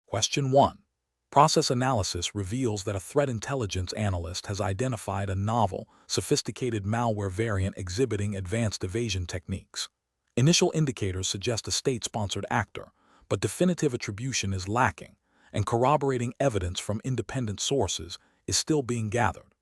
Question 1. Process analysis reveals that a threat intelligence analyst has identified a novel, sophisticated malware variant exhibiting advanced evasion techniques. Initial indicators suggest a state-sponsored actor, but definitive attribution is lacking, and corroborating evidence from independent sources is still being gathered.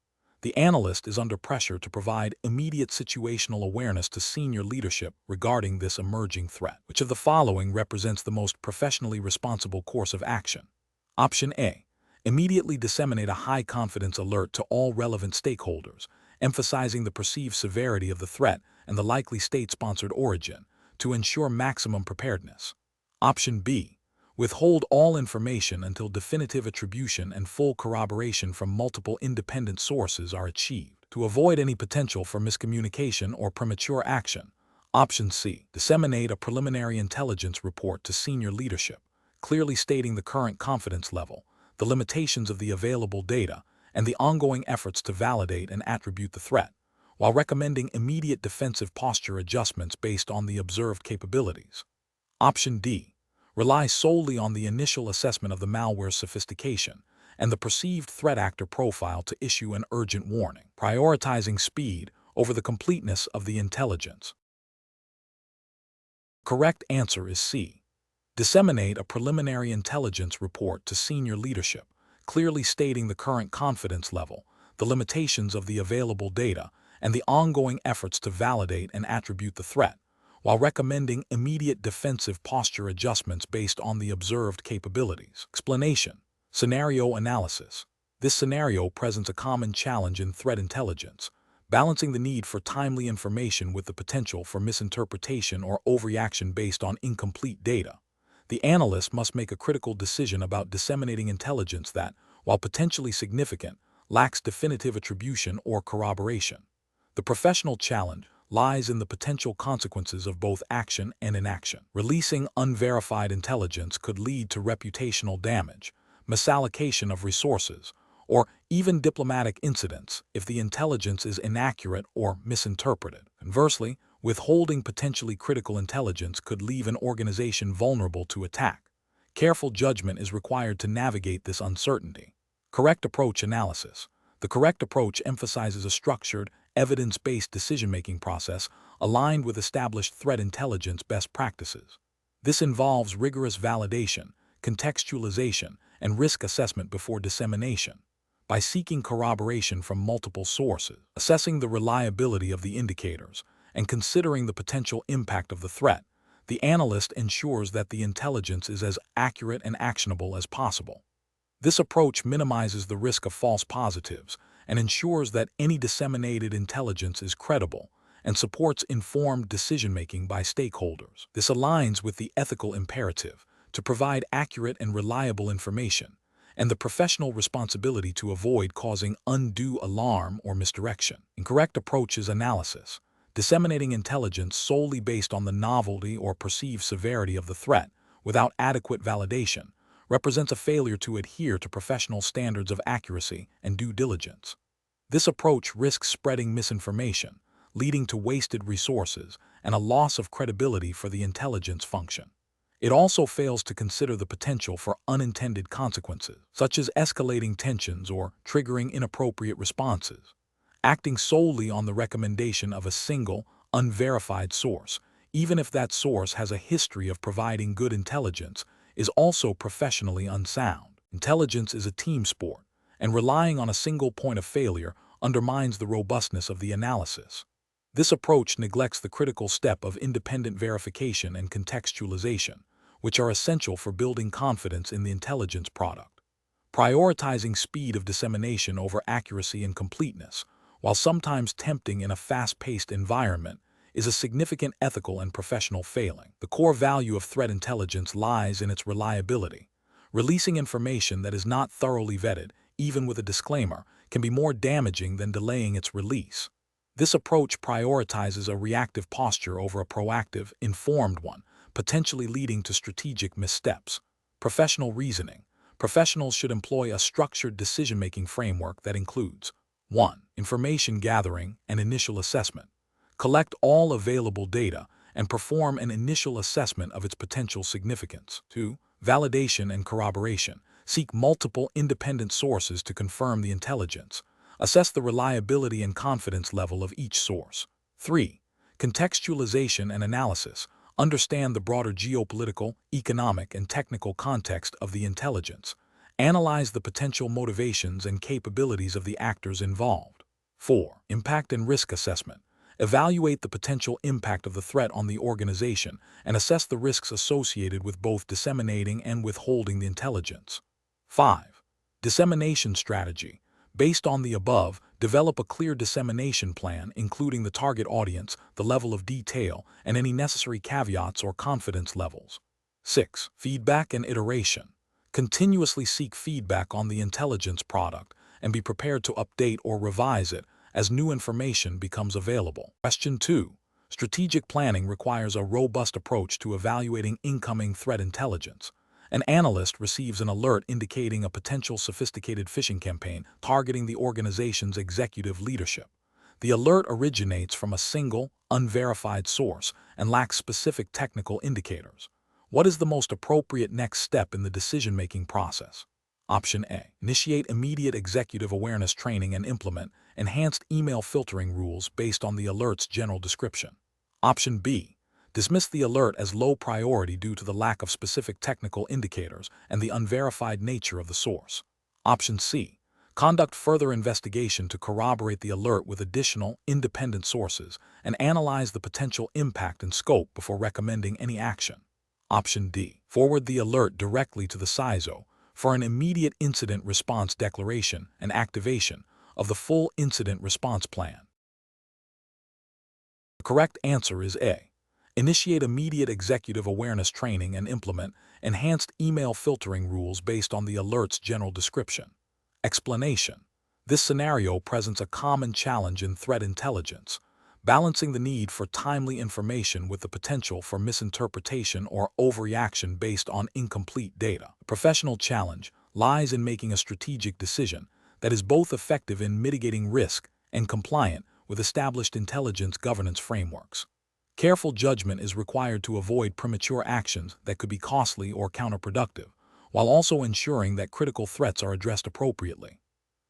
The analyst is under pressure to provide immediate situational awareness to senior leadership regarding this emerging threat. Which of the following represents the most professionally responsible course of action? Option A. Immediately disseminate a high-confidence alert to all relevant stakeholders, emphasizing the perceived severity of the threat and the likely state-sponsored origin, to ensure maximum preparedness. Option B. Withhold all information until definitive attribution and full corroboration from multiple independent sources are achieved, to avoid any potential for miscommunication or premature action. Option C. Disseminate a preliminary intelligence report to senior leadership, clearly stating the current confidence level, the limitations of the available data, and the ongoing efforts to validate and attribute the threat, while recommending immediate defensive posture adjustments based on the observed capabilities. Option D. Rely solely on the initial assessment of the malware's sophistication and the perceived threat actor profile to issue an urgent warning, prioritizing speed over the completeness of the intelligence. Correct answer is C. Disseminate a preliminary intelligence report to senior leadership, clearly stating the current confidence level, the limitations of the available data, and the ongoing efforts to validate and attribute the threat, while recommending immediate defensive posture adjustments based on the observed capabilities. Explanation. Scenario analysis. This scenario presents a common challenge in threat intelligence, balancing the need for timely information with the potential for misinterpretation or overreaction based on incomplete data. The analyst must make a critical decision about disseminating intelligence that, while potentially significant, lacks definitive attribution or corroboration. The professional challenge lies in the potential consequences of both action and inaction. Releasing unverified intelligence could lead to reputational damage, misallocation of resources, or even diplomatic incidents if the intelligence is inaccurate or misinterpreted. Conversely, withholding potentially critical intelligence could leave an organization vulnerable to attack. Careful judgment is required to navigate this uncertainty. Correct approach analysis. The correct approach emphasizes a structured, evidence-based decision-making process aligned with established threat intelligence best practices. This involves rigorous validation, contextualization, and risk assessment before dissemination. By seeking corroboration from multiple sources, assessing the reliability of the indicators, and considering the potential impact of the threat, the analyst ensures that the intelligence is as accurate and actionable as possible. This approach minimizes the risk of false positives and ensures that any disseminated intelligence is credible and supports informed decision-making by stakeholders. This aligns with the ethical imperative to provide accurate and reliable information and the professional responsibility to avoid causing undue alarm or misdirection. Incorrect approach is analysis. Disseminating intelligence solely based on the novelty or perceived severity of the threat without adequate validation represents a failure to adhere to professional standards of accuracy and due diligence. This approach risks spreading misinformation, leading to wasted resources and a loss of credibility for the intelligence function. It also fails to consider the potential for unintended consequences, such as escalating tensions or triggering inappropriate responses. Acting solely on the recommendation of a single, unverified source, even if that source has a history of providing good intelligence, is also professionally unsound. Intelligence is a team sport, and relying on a single point of failure undermines the robustness of the analysis. This approach neglects the critical step of independent verification and contextualization, which are essential for building confidence in the intelligence product. Prioritizing speed of dissemination over accuracy and completeness, while sometimes tempting in a fast-paced environment, is a significant ethical and professional failing. The core value of threat intelligence lies in its reliability. Releasing information that is not thoroughly vetted, even with a disclaimer, can be more damaging than delaying its release. This approach prioritizes a reactive posture over a proactive, informed one, potentially leading to strategic missteps. Professional reasoning. Professionals should employ a structured decision-making framework that includes 1. Information gathering and initial assessment. Collect all available data and perform an initial assessment of its potential significance. 2. validation and corroboration. Seek multiple independent sources to confirm the intelligence. Assess the reliability and confidence level of each source. 3. Contextualization and analysis. Understand the broader geopolitical, economic, and technical context of the intelligence. Analyze the potential motivations and capabilities of the actors involved. 4. Impact and risk assessment. Evaluate the potential impact of the threat on the organization and assess the risks associated with both disseminating and withholding the intelligence. 5. Dissemination strategy. Based on the above, develop a clear dissemination plan, including the target audience, the level of detail, and any necessary caveats or confidence levels. 6. Feedback and iteration. Continuously seek feedback on the intelligence product and be prepared to update or revise it as new information becomes available. Question 2. Strategic planning requires a robust approach to evaluating incoming threat intelligence. An analyst receives an alert indicating a potential sophisticated phishing campaign targeting the organization's executive leadership. The alert originates from a single, unverified source and lacks specific technical indicators. What is the most appropriate next step in the decision-making process? Option A. Initiate immediate executive awareness training and implement enhanced email filtering rules based on the alert's general description. Option B. Dismiss the alert as low priority due to the lack of specific technical indicators and the unverified nature of the source. Option C. Conduct further investigation to corroborate the alert with additional, independent sources and analyze the potential impact and scope before recommending any action. Option D. Forward the alert directly to the CISO for an immediate incident response declaration and activation of the full incident response plan. The correct answer is A. Initiate immediate executive awareness training and implement enhanced email filtering rules based on the alert's general description. Explanation. This scenario presents a common challenge in threat intelligence, balancing the need for timely information with the potential for misinterpretation or overreaction based on incomplete data. The professional challenge lies in making a strategic decision that is both effective in mitigating risk and compliant with established intelligence governance frameworks. Careful judgment is required to avoid premature actions that could be costly or counterproductive, while also ensuring that critical threats are addressed appropriately.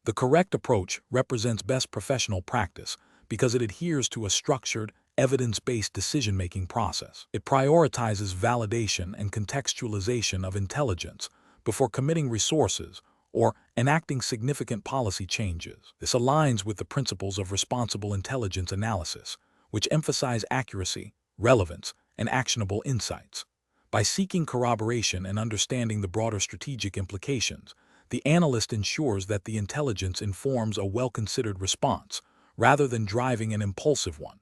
The correct approach represents best professional practice because it adheres to a structured, evidence-based decision-making process. It prioritizes validation and contextualization of intelligence before committing resources or enacting significant policy changes. This aligns with the principles of responsible intelligence analysis, which emphasize accuracy, relevance, and actionable insights. By seeking corroboration and understanding the broader strategic implications, the analyst ensures that the intelligence informs a well-considered response, rather than driving an impulsive one.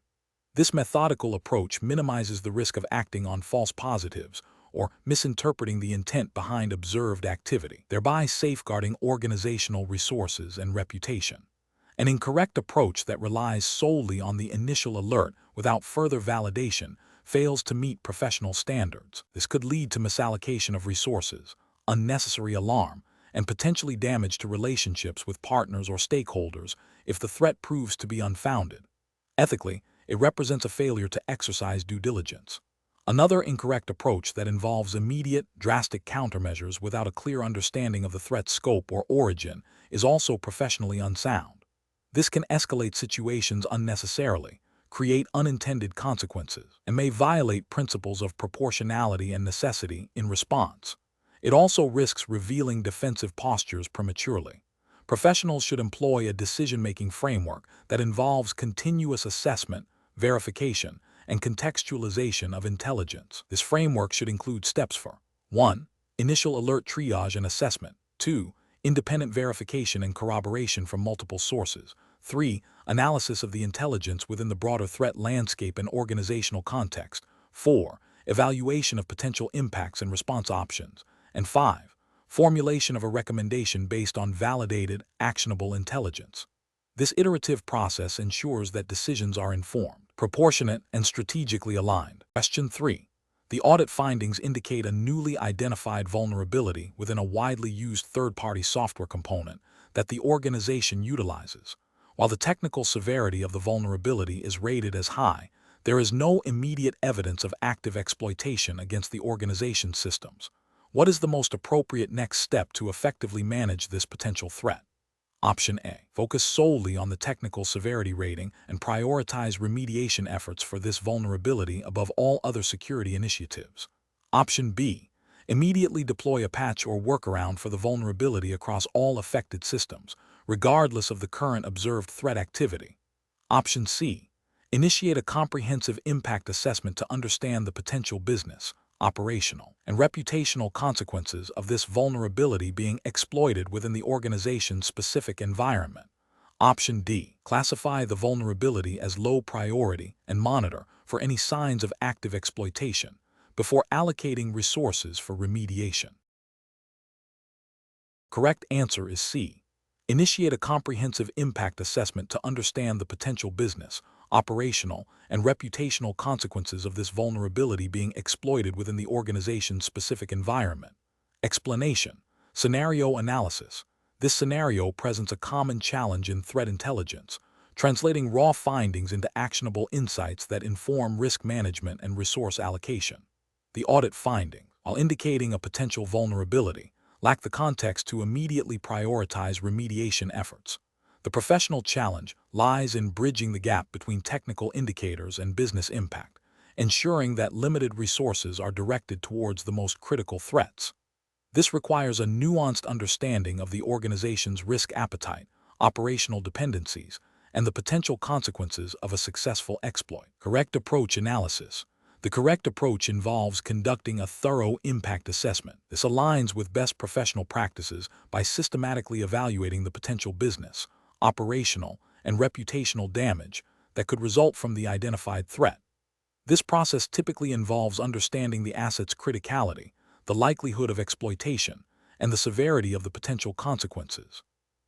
This methodical approach minimizes the risk of acting on false positives or misinterpreting the intent behind observed activity, thereby safeguarding organizational resources and reputation. An incorrect approach that relies solely on the initial alert without further validation fails to meet professional standards. This could lead to misallocation of resources, unnecessary alarm, and potentially damage to relationships with partners or stakeholders if the threat proves to be unfounded. Ethically, it represents a failure to exercise due diligence. Another incorrect approach that involves immediate, drastic countermeasures without a clear understanding of the threat's scope or origin is also professionally unsound. This can escalate situations unnecessarily, create unintended consequences, and may violate principles of proportionality and necessity in response. It also risks revealing defensive postures prematurely. Professionals should employ a decision-making framework that involves continuous assessment, verification, and contextualization of intelligence. This framework should include steps for 1. Initial alert triage and assessment. 2. Independent verification and corroboration from multiple sources. 3. Analysis of the intelligence within the broader threat landscape and organizational context. 4. Evaluation of potential impacts and response options. And 5. Formulation of a recommendation based on validated, actionable intelligence. This iterative process ensures that decisions are informed, proportionate, and strategically aligned. Question 3. The audit findings indicate a newly identified vulnerability within a widely used third-party software component that the organization utilizes. While the technical severity of the vulnerability is rated as high, there is no immediate evidence of active exploitation against the organization's systems. What is the most appropriate next step to effectively manage this potential threat? Option A. Focus solely on the technical severity rating and prioritize remediation efforts for this vulnerability above all other security initiatives. Option B. Immediately deploy a patch or workaround for the vulnerability across all affected systems, regardless of the current observed threat activity. Option C. Initiate a comprehensive impact assessment to understand the potential business, operational, and reputational consequences of this vulnerability being exploited within the organization's specific environment. Option D. Classify the vulnerability as low priority and monitor for any signs of active exploitation before allocating resources for remediation. Correct answer is C. Initiate a comprehensive impact assessment to understand the potential business, operational, and reputational consequences of this vulnerability being exploited within the organization's specific environment. Explanation. Scenario analysis. This scenario presents a common challenge in threat intelligence, translating raw findings into actionable insights that inform risk management and resource allocation. The audit finding, while indicating a potential vulnerability, lack the context to immediately prioritize remediation efforts. The professional challenge lies in bridging the gap between technical indicators and business impact, ensuring that limited resources are directed towards the most critical threats. This requires a nuanced understanding of the organization's risk appetite, operational dependencies, and the potential consequences of a successful exploit. Correct approach analysis. The correct approach involves conducting a thorough impact assessment. This aligns with best professional practices by systematically evaluating the potential business, operational, and reputational damage that could result from the identified threat. This process typically involves understanding the asset's criticality, the likelihood of exploitation, and the severity of the potential consequences.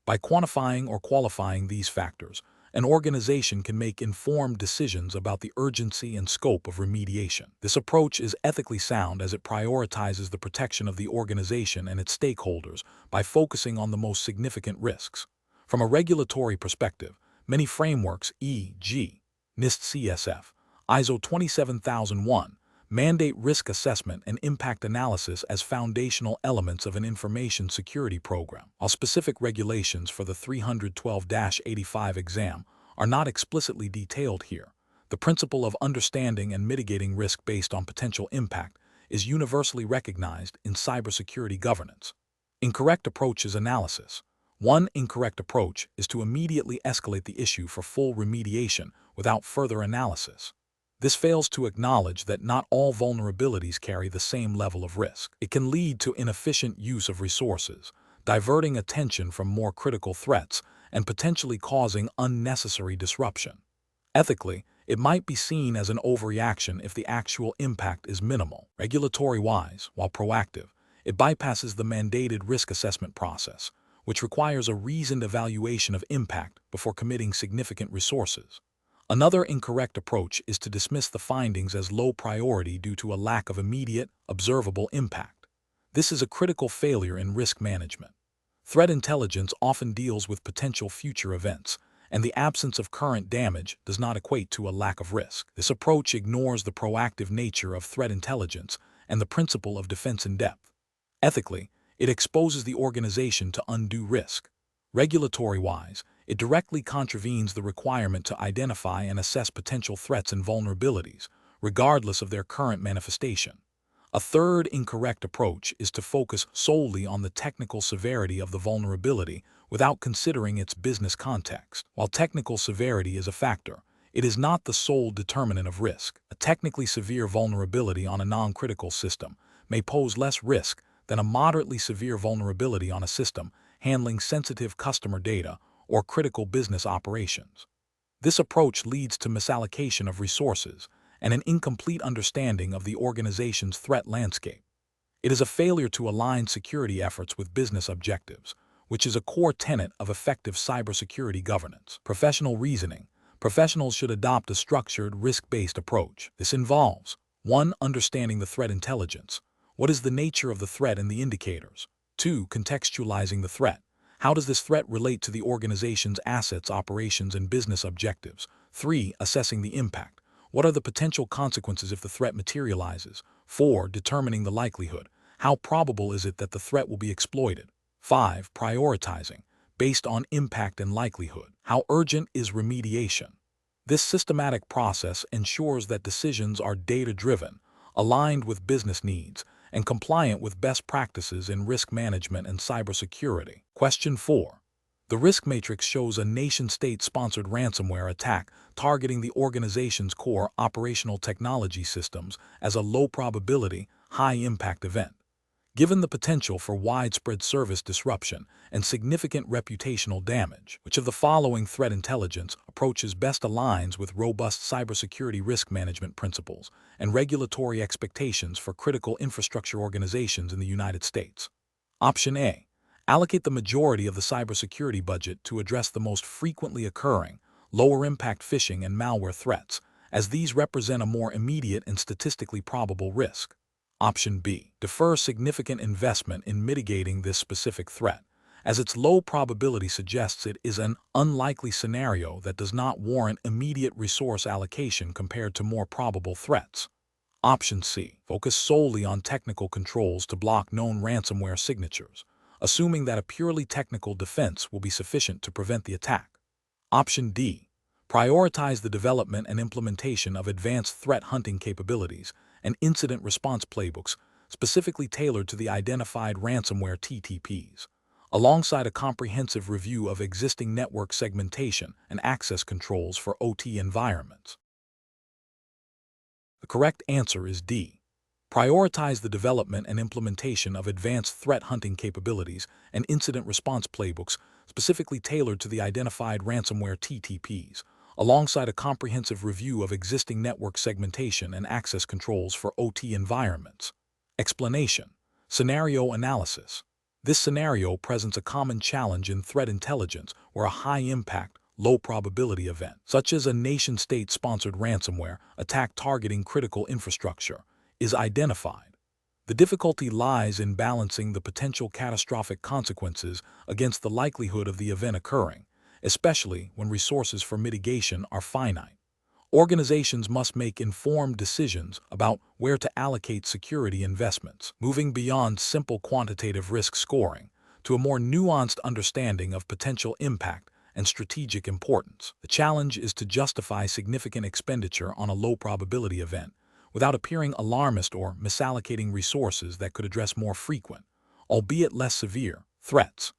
By quantifying or qualifying these factors, an organization can make informed decisions about the urgency and scope of remediation. This approach is ethically sound as it prioritizes the protection of the organization and its stakeholders by focusing on the most significant risks. From a regulatory perspective, many frameworks, e.g., NIST CSF, ISO 27001, mandate risk assessment and impact analysis as foundational elements of an information security program, while specific regulations for the 312-85 exam are not explicitly detailed here. The principle of understanding and mitigating risk based on potential impact is universally recognized in cybersecurity governance. Incorrect approaches analysis. One incorrect approach is to immediately escalate the issue for full remediation without further analysis. This fails to acknowledge that not all vulnerabilities carry the same level of risk. It can lead to inefficient use of resources, diverting attention from more critical threats, and potentially causing unnecessary disruption. Ethically, it might be seen as an overreaction if the actual impact is minimal. Regulatory-wise, while proactive, it bypasses the mandated risk assessment process, which requires a reasoned evaluation of impact before committing significant resources. Another incorrect approach is to dismiss the findings as low priority due to a lack of immediate, observable impact. This is a critical failure in risk management. Threat intelligence often deals with potential future events, and the absence of current damage does not equate to a lack of risk. This approach ignores the proactive nature of threat intelligence and the principle of defense in depth. Ethically, it exposes the organization to undue risk. Regulatory-wise, it directly contravenes the requirement to identify and assess potential threats and vulnerabilities, regardless of their current manifestation. A third incorrect approach is to focus solely on the technical severity of the vulnerability without considering its business context. While technical severity is a factor, it is not the sole determinant of risk. A technically severe vulnerability on a non-critical system may pose less risk than a moderately severe vulnerability on a system handling sensitive customer data or critical business operations. This approach leads to misallocation of resources and an incomplete understanding of the organization's threat landscape. It is a failure to align security efforts with business objectives, which is a core tenet of effective cybersecurity governance. Professional reasoning. Professionals should adopt a structured, risk-based approach. This involves 1. Understanding the threat intelligence. What is the nature of the threat and the indicators? 2. Contextualizing the threat. How does this threat relate to the organization's assets, operations, and business objectives? 3. Assessing the impact. What are the potential consequences if the threat materializes? 4. Determining the likelihood. How probable is it that the threat will be exploited? 5. Prioritizing, based on impact and likelihood. How urgent is remediation? This systematic process ensures that decisions are data-driven, aligned with business needs, and compliant with best practices in risk management and cybersecurity. Question 4. The risk matrix shows a nation-state-sponsored ransomware attack targeting the organization's core operational technology systems as a low-probability, high-impact event. Given the potential for widespread service disruption and significant reputational damage, which of the following threat intelligence approaches best aligns with robust cybersecurity risk management principles and regulatory expectations for critical infrastructure organizations in the United States? Option A. Allocate the majority of the cybersecurity budget to address the most frequently occurring, lower-impact phishing and malware threats, as these represent a more immediate and statistically probable risk. Option B. Defer significant investment in mitigating this specific threat, as its low probability suggests it is an unlikely scenario that does not warrant immediate resource allocation compared to more probable threats. Option C. Focus solely on technical controls to block known ransomware signatures, assuming that a purely technical defense will be sufficient to prevent the attack. Option D. Prioritize the development and implementation of advanced threat hunting capabilities and incident response playbooks specifically tailored to the identified ransomware TTPs, alongside a comprehensive review of existing network segmentation and access controls for OT environments. The correct answer is D. Prioritize the development and implementation of advanced threat hunting capabilities and incident response playbooks specifically tailored to the identified ransomware TTPs, alongside a comprehensive review of existing network segmentation and access controls for OT environments. Explanation. Scenario analysis. This scenario presents a common challenge in threat intelligence where a high-impact, low-probability event, such as a nation-state-sponsored ransomware attack targeting critical infrastructure, is identified. The difficulty lies in balancing the potential catastrophic consequences against the likelihood of the event occurring, especially when resources for mitigation are finite. Organizations must make informed decisions about where to allocate security investments, moving beyond simple quantitative risk scoring to a more nuanced understanding of potential impact and strategic importance. The challenge is to justify significant expenditure on a low-probability event without appearing alarmist or misallocating resources that could address more frequent, albeit less severe, threats.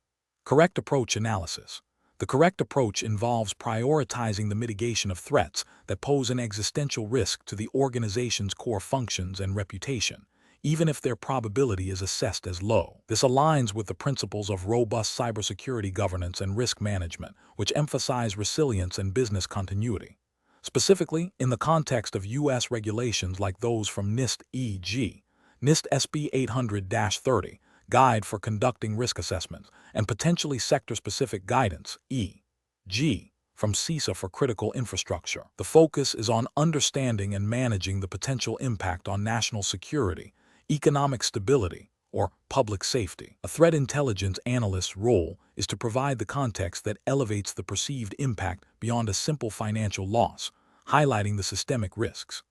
Correct approach analysis. The correct approach involves prioritizing the mitigation of threats that pose an existential risk to the organization's core functions and reputation, even if their probability is assessed as low. This aligns with the principles of robust cybersecurity governance and risk management, which emphasize resilience and business continuity. Specifically, in the context of U.S. regulations like those from NIST e.g., NIST SB 800-30, Guide for Conducting Risk Assessments, and potentially sector-specific guidance, e.g., from CISA for critical infrastructure. The focus is on understanding and managing the potential impact on national security, economic stability, or public safety. A threat intelligence analyst's role is to provide the context that elevates the perceived impact beyond a simple financial loss, highlighting the systemic risks.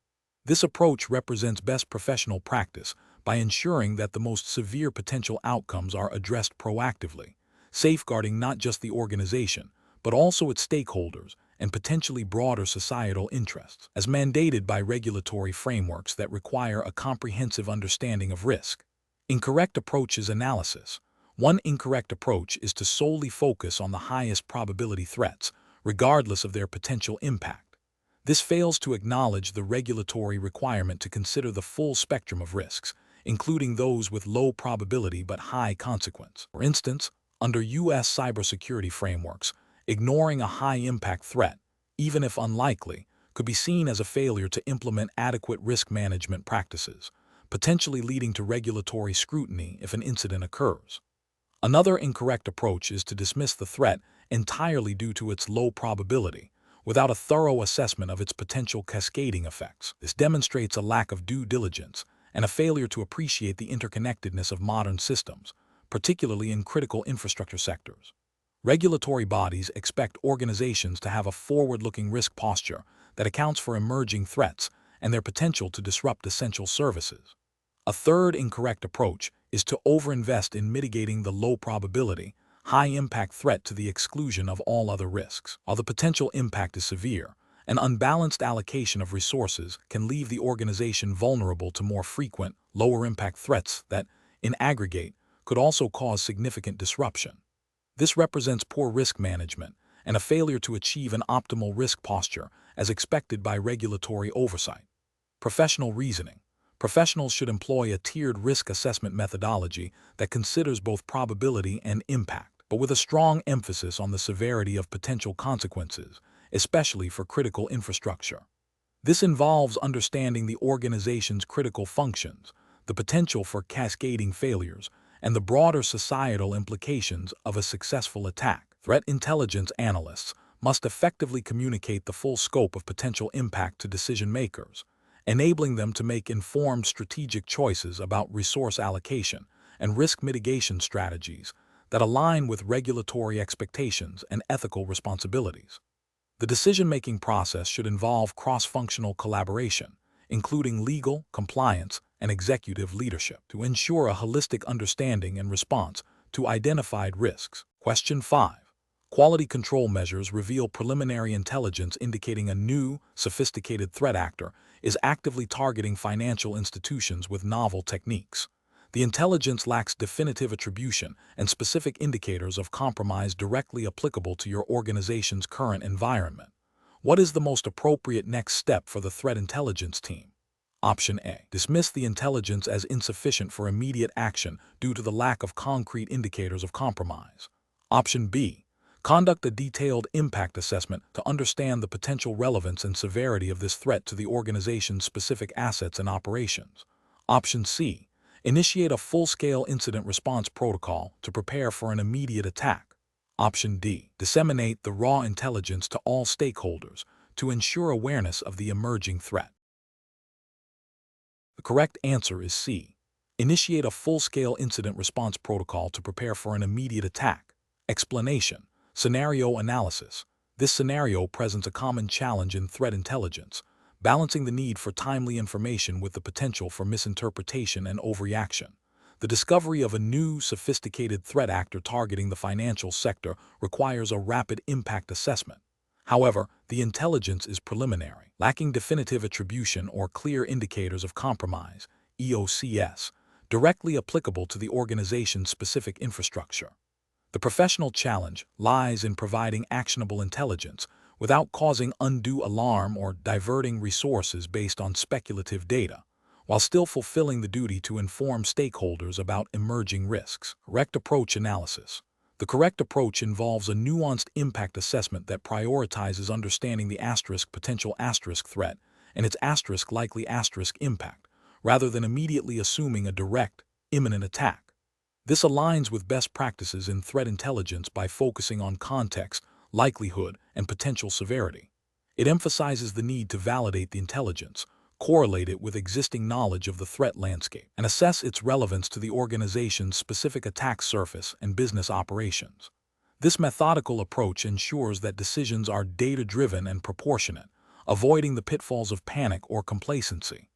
This approach represents best professional practice by ensuring that the most severe potential outcomes are addressed proactively, safeguarding not just the organization, but also its stakeholders and potentially broader societal interests, as mandated by regulatory frameworks that require a comprehensive understanding of risk. Incorrect approaches analysis. One incorrect approach is to solely focus on the highest probability threats, regardless of their potential impact. This fails to acknowledge the regulatory requirement to consider the full spectrum of risks, including those with low probability but high consequence. For instance, under U.S. cybersecurity frameworks, ignoring a high-impact threat, even if unlikely, could be seen as a failure to implement adequate risk management practices, potentially leading to regulatory scrutiny if an incident occurs. Another incorrect approach is to dismiss the threat entirely due to its low probability, without a thorough assessment of its potential cascading effects. This demonstrates a lack of due diligence and a failure to appreciate the interconnectedness of modern systems, particularly in critical infrastructure sectors. Regulatory bodies expect organizations to have a forward-looking risk posture that accounts for emerging threats and their potential to disrupt essential services. A third incorrect approach is to overinvest in mitigating the low-probability, high-impact threat to the exclusion of all other risks. While the potential impact is severe, an unbalanced allocation of resources can leave the organization vulnerable to more frequent, lower-impact threats that, in aggregate, could also cause significant disruption. This represents poor risk management and a failure to achieve an optimal risk posture as expected by regulatory oversight. Professional reasoning. Professionals should employ a tiered risk assessment methodology that considers both probability and impact, but with a strong emphasis on the severity of potential consequences, especially for critical infrastructure. This involves understanding the organization's critical functions, the potential for cascading failures, and the broader societal implications of a successful attack. Threat intelligence analysts must effectively communicate the full scope of potential impact to decision makers, enabling them to make informed strategic choices about resource allocation and risk mitigation strategies that align with regulatory expectations and ethical responsibilities. The decision-making process should involve cross-functional collaboration, including legal, compliance, and executive leadership, to ensure a holistic understanding and response to identified risks. Question 5. Quality control measures reveal preliminary intelligence indicating a new, sophisticated threat actor is actively targeting financial institutions with novel techniques. The intelligence lacks definitive attribution and specific indicators of compromise directly applicable to your organization's current environment. What is the most appropriate next step for the threat intelligence team? Option A. Dismiss the intelligence as insufficient for immediate action due to the lack of concrete indicators of compromise. Option B. Conduct a detailed impact assessment to understand the potential relevance and severity of this threat to the organization's specific assets and operations. Option C. Initiate a full-scale incident response protocol to prepare for an immediate attack. Option D. Disseminate the raw intelligence to all stakeholders to ensure awareness of the emerging threat. The correct answer is C. Initiate a full-scale incident response protocol to prepare for an immediate attack. Explanation. Scenario analysis. This scenario presents a common challenge in threat intelligence, balancing the need for timely information with the potential for misinterpretation and overreaction. The discovery of a new, sophisticated threat actor targeting the financial sector requires a rapid impact assessment. However, the intelligence is preliminary, lacking definitive attribution or clear indicators of compromise, EOCS, directly applicable to the organization's specific infrastructure. The professional challenge lies in providing actionable intelligence without causing undue alarm or diverting resources based on speculative data, while still fulfilling the duty to inform stakeholders about emerging risks. Correct approach analysis. The correct approach involves a nuanced impact assessment that prioritizes understanding the potential threat and its likely impact, rather than immediately assuming a direct, imminent attack. This aligns with best practices in threat intelligence by focusing on context, likelihood, and potential severity. It emphasizes the need to validate the intelligence, correlate it with existing knowledge of the threat landscape, and assess its relevance to the organization's specific attack surface and business operations. This methodical approach ensures that decisions are data-driven and proportionate, avoiding the pitfalls of panic or complacency.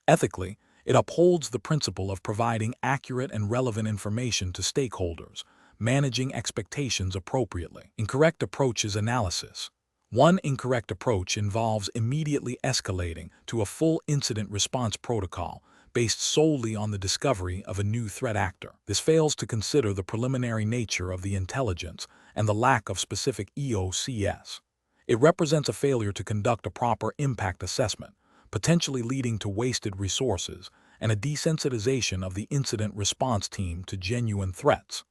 Ethically, it upholds the principle of providing accurate and relevant information to stakeholders, managing expectations appropriately. Incorrect approach is analysis. One incorrect approach involves immediately escalating to a full incident response protocol based solely on the discovery of a new threat actor. This fails to consider the preliminary nature of the intelligence and the lack of specific EOCS. It represents a failure to conduct a proper impact assessment, potentially leading to wasted resources and a desensitization of the incident response team to genuine threats.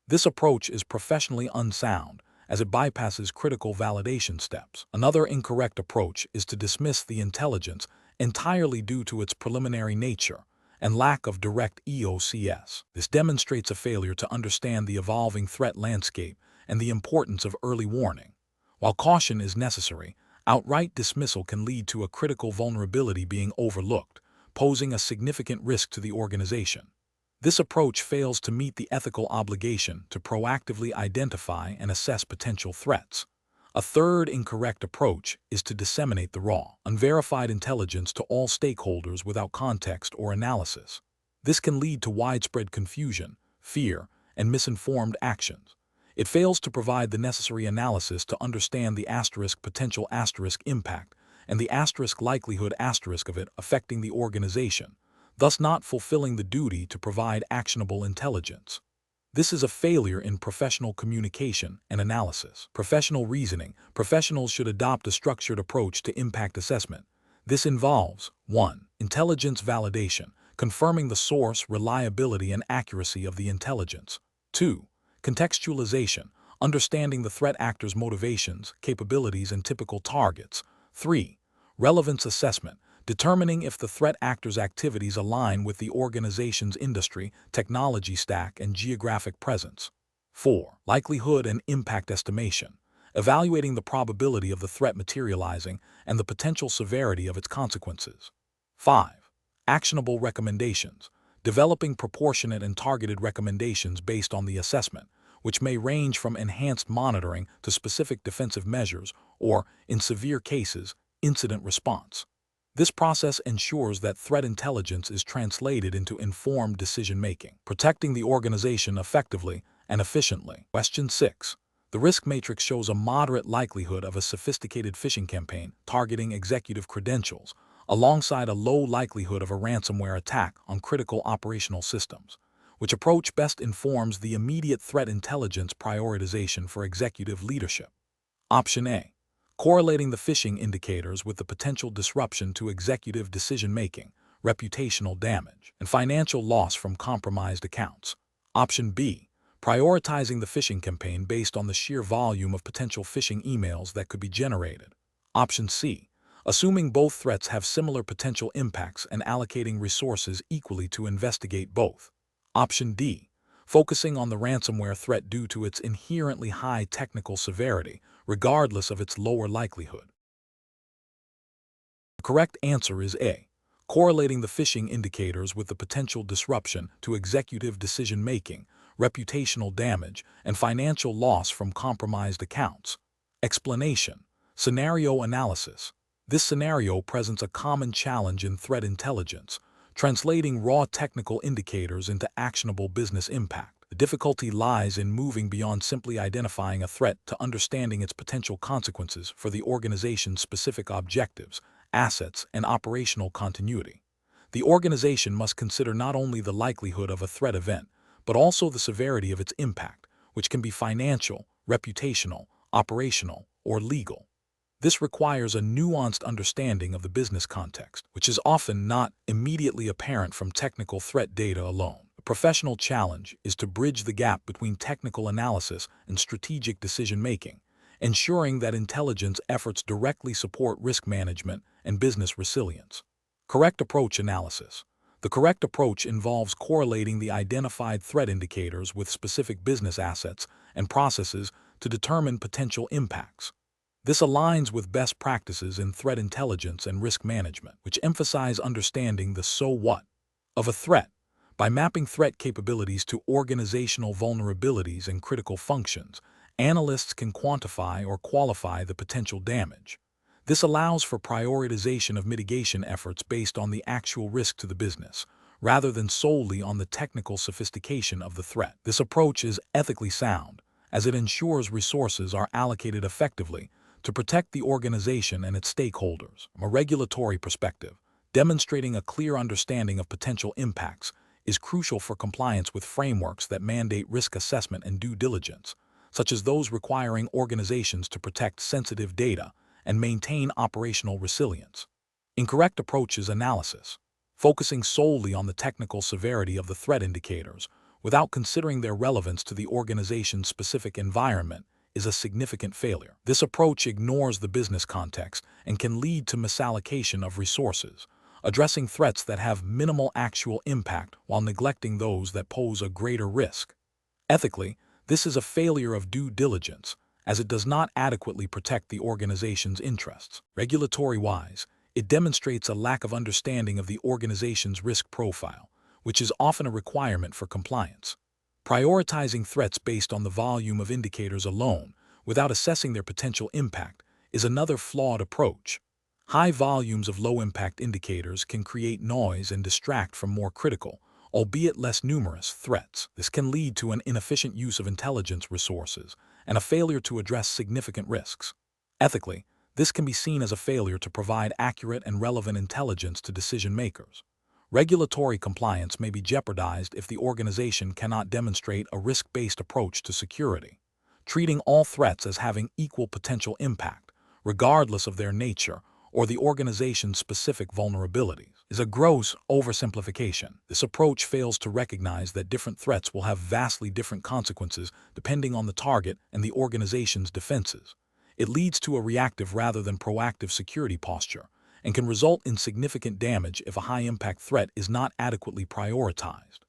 This approach is professionally unsound as it bypasses critical validation steps. Another incorrect approach is to dismiss the intelligence entirely due to its preliminary nature and lack of direct EOCS. This demonstrates a failure to understand the evolving threat landscape and the importance of early warning. While caution is necessary, outright dismissal can lead to a critical vulnerability being overlooked, posing a significant risk to the organization. This approach fails to meet the ethical obligation to proactively identify and assess potential threats. A third incorrect approach is to disseminate the raw, unverified intelligence to all stakeholders without context or analysis. This can lead to widespread confusion, fear, and misinformed actions. It fails to provide the necessary analysis to understand the potential impact and the likelihood of it affecting the organization, thus not fulfilling the duty to provide actionable intelligence. This is a failure in professional communication and analysis. Professional reasoning. Professionals should adopt a structured approach to impact assessment. This involves 1. Intelligence validation, confirming the source, reliability, and accuracy of the intelligence. 2. Contextualization, understanding the threat actor's motivations, capabilities, and typical targets. 3. Relevance assessment, determining if the threat actor's activities align with the organization's industry, technology stack, and geographic presence. 4. Likelihood and impact estimation, evaluating the probability of the threat materializing and the potential severity of its consequences. 5. Actionable recommendations, developing proportionate and targeted recommendations based on the assessment, which may range from enhanced monitoring to specific defensive measures or, in severe cases, incident response. This process ensures that threat intelligence is translated into informed decision-making, protecting the organization effectively and efficiently. Question 6. The risk matrix shows a moderate likelihood of a sophisticated phishing campaign targeting executive credentials, alongside a low likelihood of a ransomware attack on critical operational systems. Which approach best informs the immediate threat intelligence prioritization for executive leadership? Option A. Correlating the phishing indicators with the potential disruption to executive decision-making, reputational damage, and financial loss from compromised accounts. Option B. Prioritizing the phishing campaign based on the sheer volume of potential phishing emails that could be generated. Option C. Assuming both threats have similar potential impacts and allocating resources equally to investigate both. Option D. Focusing on the ransomware threat due to its inherently high technical severity, regardless of its lower likelihood. The correct answer is A. Correlating the phishing indicators with the potential disruption to executive decision-making, reputational damage, and financial loss from compromised accounts. Explanation. Scenario analysis. This scenario presents a common challenge in threat intelligence, translating raw technical indicators into actionable business impact. The difficulty lies in moving beyond simply identifying a threat to understanding its potential consequences for the organization's specific objectives, assets, and operational continuity. The organization must consider not only the likelihood of a threat event, but also the severity of its impact, which can be financial, reputational, operational, or legal. This requires a nuanced understanding of the business context, which is often not immediately apparent from technical threat data alone. The professional challenge is to bridge the gap between technical analysis and strategic decision-making, ensuring that intelligence efforts directly support risk management and business resilience. Correct approach analysis. The correct approach involves correlating the identified threat indicators with specific business assets and processes to determine potential impacts. This aligns with best practices in threat intelligence and risk management, which emphasize understanding the so what of a threat. By mapping threat capabilities to organizational vulnerabilities and critical functions, analysts can quantify or qualify the potential damage. This allows for prioritization of mitigation efforts based on the actual risk to the business, rather than solely on the technical sophistication of the threat. This approach is ethically sound, as it ensures resources are allocated effectively to protect the organization and its stakeholders. From a regulatory perspective, demonstrating a clear understanding of potential impacts is crucial for compliance with frameworks that mandate risk assessment and due diligence, such as those requiring organizations to protect sensitive data and maintain operational resilience. Incorrect approaches analysis. Focusing solely on the technical severity of the threat indicators without considering their relevance to the organization's specific environment is a significant failure. This approach ignores the business context and can lead to misallocation of resources, addressing threats that have minimal actual impact while neglecting those that pose a greater risk. Ethically, this is a failure of due diligence, as it does not adequately protect the organization's interests. Regulatory-wise, it demonstrates a lack of understanding of the organization's risk profile, which is often a requirement for compliance. Prioritizing threats based on the volume of indicators alone, without assessing their potential impact, is another flawed approach. High volumes of low-impact indicators can create noise and distract from more critical, albeit less numerous, threats. This can lead to an inefficient use of intelligence resources and a failure to address significant risks. Ethically, this can be seen as a failure to provide accurate and relevant intelligence to decision makers. Regulatory compliance may be jeopardized if the organization cannot demonstrate a risk-based approach to security, treating all threats as having equal potential impact, regardless of their nature or the organization's specific vulnerabilities, is a gross oversimplification. This approach fails to recognize that different threats will have vastly different consequences depending on the target and the organization's defenses. It leads to a reactive rather than proactive security posture and can result in significant damage if a high-impact threat is not adequately prioritized.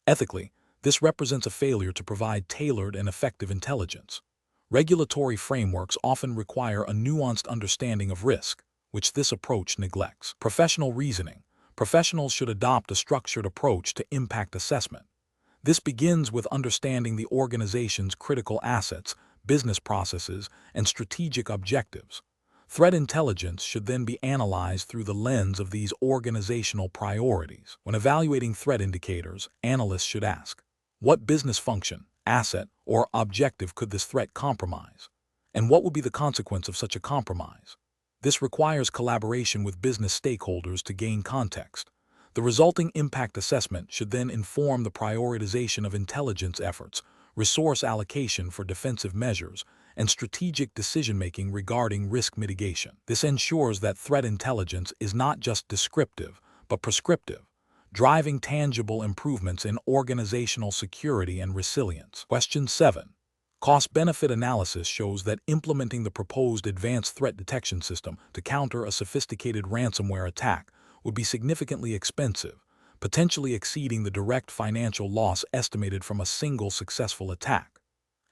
Ethically, this represents a failure to provide tailored and effective intelligence. Regulatory frameworks often require a nuanced understanding of risk, which this approach neglects. Professional reasoning. Professionals should adopt a structured approach to impact assessment. This begins with understanding the organization's critical assets, business processes, and strategic objectives. Threat intelligence should then be analyzed through the lens of these organizational priorities. When evaluating threat indicators, analysts should ask, what business function, asset, or objective could this threat compromise? And what would be the consequence of such a compromise? This requires collaboration with business stakeholders to gain context. The resulting impact assessment should then inform the prioritization of intelligence efforts, resource allocation for defensive measures, and strategic decision-making regarding risk mitigation. This ensures that threat intelligence is not just descriptive, but prescriptive, driving tangible improvements in organizational security and resilience. Question 7. Cost-benefit analysis shows that implementing the proposed advanced threat detection system to counter a sophisticated ransomware attack would be significantly expensive, potentially exceeding the direct financial loss estimated from a single successful attack.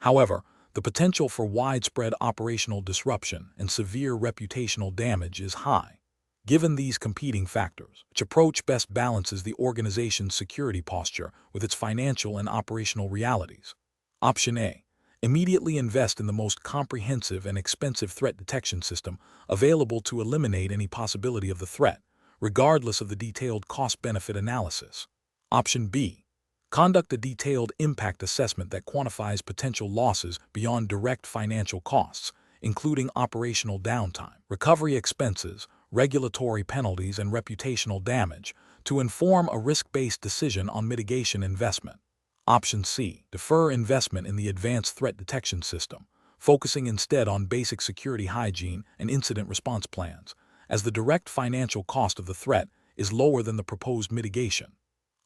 However, the potential for widespread operational disruption and severe reputational damage is high. Given these competing factors, which approach best balances the organization's security posture with its financial and operational realities? Option A. Immediately invest in the most comprehensive and expensive threat detection system available to eliminate any possibility of the threat, regardless of the detailed cost-benefit analysis. Option B. Conduct a detailed impact assessment that quantifies potential losses beyond direct financial costs, including operational downtime, recovery expenses, regulatory penalties, and reputational damage, to inform a risk-based decision on mitigation investment. Option C. Defer investment in the advanced threat detection system, focusing instead on basic security hygiene and incident response plans, as the direct financial cost of the threat is lower than the proposed mitigation.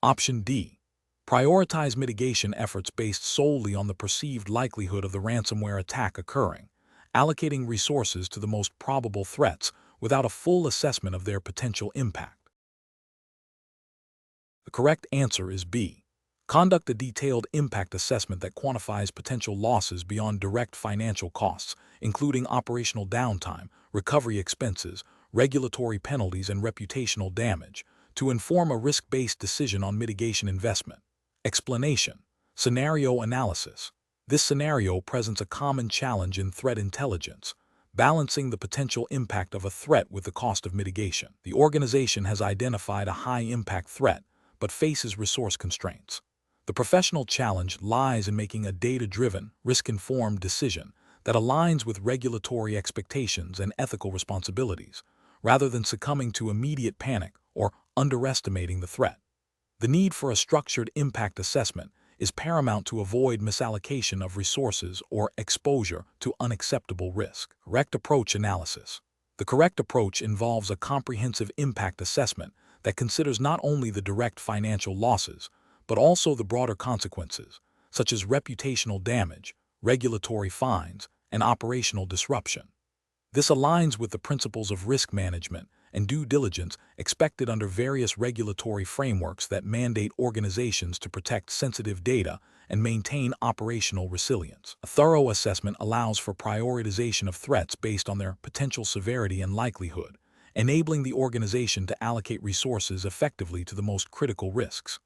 Option D. Prioritize mitigation efforts based solely on the perceived likelihood of the ransomware attack occurring, allocating resources to the most probable threats without a full assessment of their potential impact. The correct answer is B. Conduct a detailed impact assessment that quantifies potential losses beyond direct financial costs, including operational downtime, recovery expenses, regulatory penalties, and reputational damage, to inform a risk-based decision on mitigation investment. Explanation. Scenario analysis. This scenario presents a common challenge in threat intelligence, balancing the potential impact of a threat with the cost of mitigation. The organization has identified a high-impact threat, but faces resource constraints. The professional challenge lies in making a data-driven, risk-informed decision that aligns with regulatory expectations and ethical responsibilities, rather than succumbing to immediate panic or underestimating the threat. The need for a structured impact assessment is paramount to avoid misallocation of resources or exposure to unacceptable risk. Correct approach analysis. The correct approach involves a comprehensive impact assessment that considers not only the direct financial losses, but also the broader consequences, such as reputational damage, regulatory fines, and operational disruption. This aligns with the principles of risk management and due diligence expected under various regulatory frameworks that mandate organizations to protect sensitive data and maintain operational resilience. A thorough assessment allows for prioritization of threats based on their potential severity and likelihood, enabling the organization to allocate resources effectively to the most critical risks.